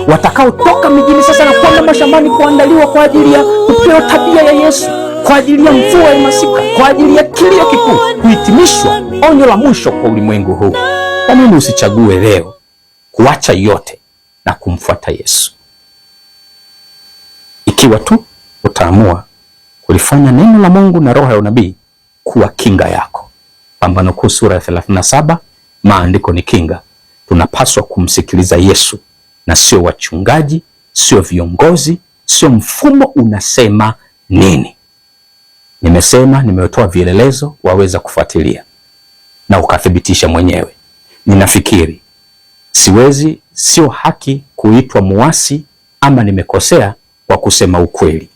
watakaotoka mijini sasa na kwenda mashambani kuandaliwa kwa ajili ya kupewa tabia ya Yesu, kwa ajili ya mvua ya masika, kwa ajili ya kilio kikuu, kuhitimishwa onyo la mwisho kwa ulimwengu huu. Kwa nini usichague leo kuacha yote na kumfuata Yesu? Ikiwa tu utaamua kulifanya neno la Mungu na roho ya unabii kuwa kinga yako. Pambano Kuu sura ya 37, maandiko ni kinga. Tunapaswa kumsikiliza Yesu na sio wachungaji, sio viongozi, sio mfumo unasema nini. Nimetoa vielelezo, waweza kufuatilia na ukathibitisha mwenyewe. Ninafikiri sio haki kuitwa muasi ama nimekosea kwa kusema ukweli.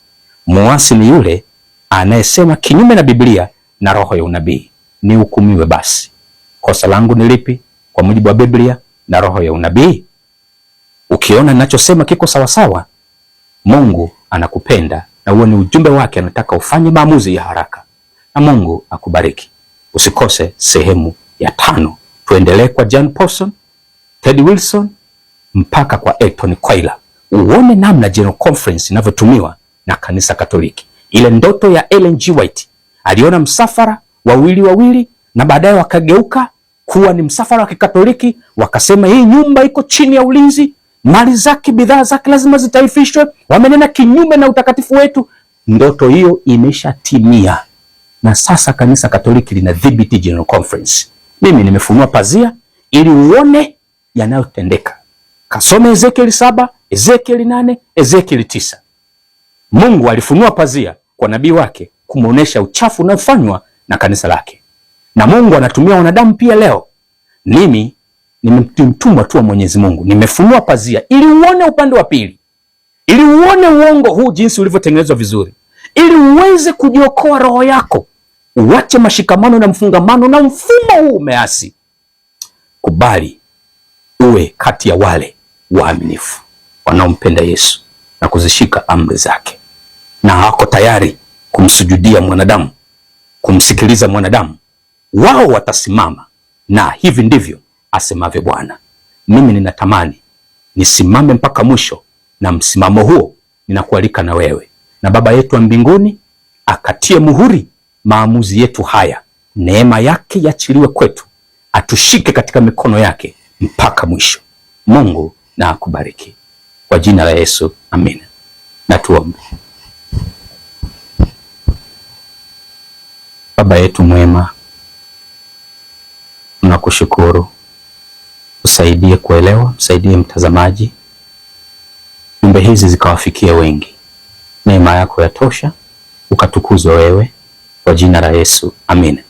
Muasi ni yule anayesema kinyume na Biblia na roho ya unabii. Ni hukumiwe basi. Kosa langu ni lipi kwa mujibu wa Biblia na roho ya unabii? Ukiona ninachosema kiko sawasawa, Mungu anakupenda na huo ni ujumbe wake, anataka ufanye maamuzi ya haraka. Na Mungu akubariki. Usikose sehemu ya 5. Tuendelee kwa John Paulsen, Ted Wilson mpaka kwa Elton Koila. Uone namna General Conference inavyotumiwa na Kanisa Katoliki. Ile ndoto ya Ellen G. White, aliona msafara wawili na baadaye wakageuka kuwa ni msafara wa Kikatoliki, wakasema hii nyumba iko chini ya ulinzi, mali zake, bidhaa zake lazima zitaifishwe, wamenena kinyume na utakatifu wetu. Ndoto hiyo imeshatimia na sasa Kanisa Katoliki linadhibiti General Conference. Mimi nimefunua pazia ili uone yanayotendeka. Kasome Ezekiel 7, Ezekiel 8, Ezekiel 9. Mungu alifunua pazia kwa nabii wake kumuonesha uchafu unaofanywa na kanisa lake. Na Mungu anatumia wanadamu pia leo. Mimi ni mtumwa tu wa Mwenyezi Mungu. Nimefunua pazia ili uone upande wa pili. Ili uone uongo huu jinsi ulivyotengenezwa vizuri. Ili uweze kujiokoa roho yako. Uache mashikamano na mfungamano na mfumo huu umeasi. Kubali uwe kati ya wale waaminifu wanaompenda Yesu na kuzishika amri zake, na hawako tayari kumsujudia mwanadamu, kumsikiliza mwanadamu. Wao watasimama, na hivi ndivyo asemavyo Bwana. Mimi ninatamani nisimame mpaka mwisho, na msimamo huo ninakualika na wewe. Na Baba yetu wa mbinguni akatie muhuri maamuzi yetu haya. Neema yake iachiliwe kwetu, atushike katika mikono yake mpaka mwisho. Mungu na akubariki. Kwa jina la Yesu, amina. Na tuombe. Baba yetu mwema, tunakushukuru. Usaidie kuelewa, usaidie mtazamaji, jumbe hizi zikawafikia wengi. Neema yako yatosha, ukatukuzwe wewe. Kwa jina la Yesu, amina.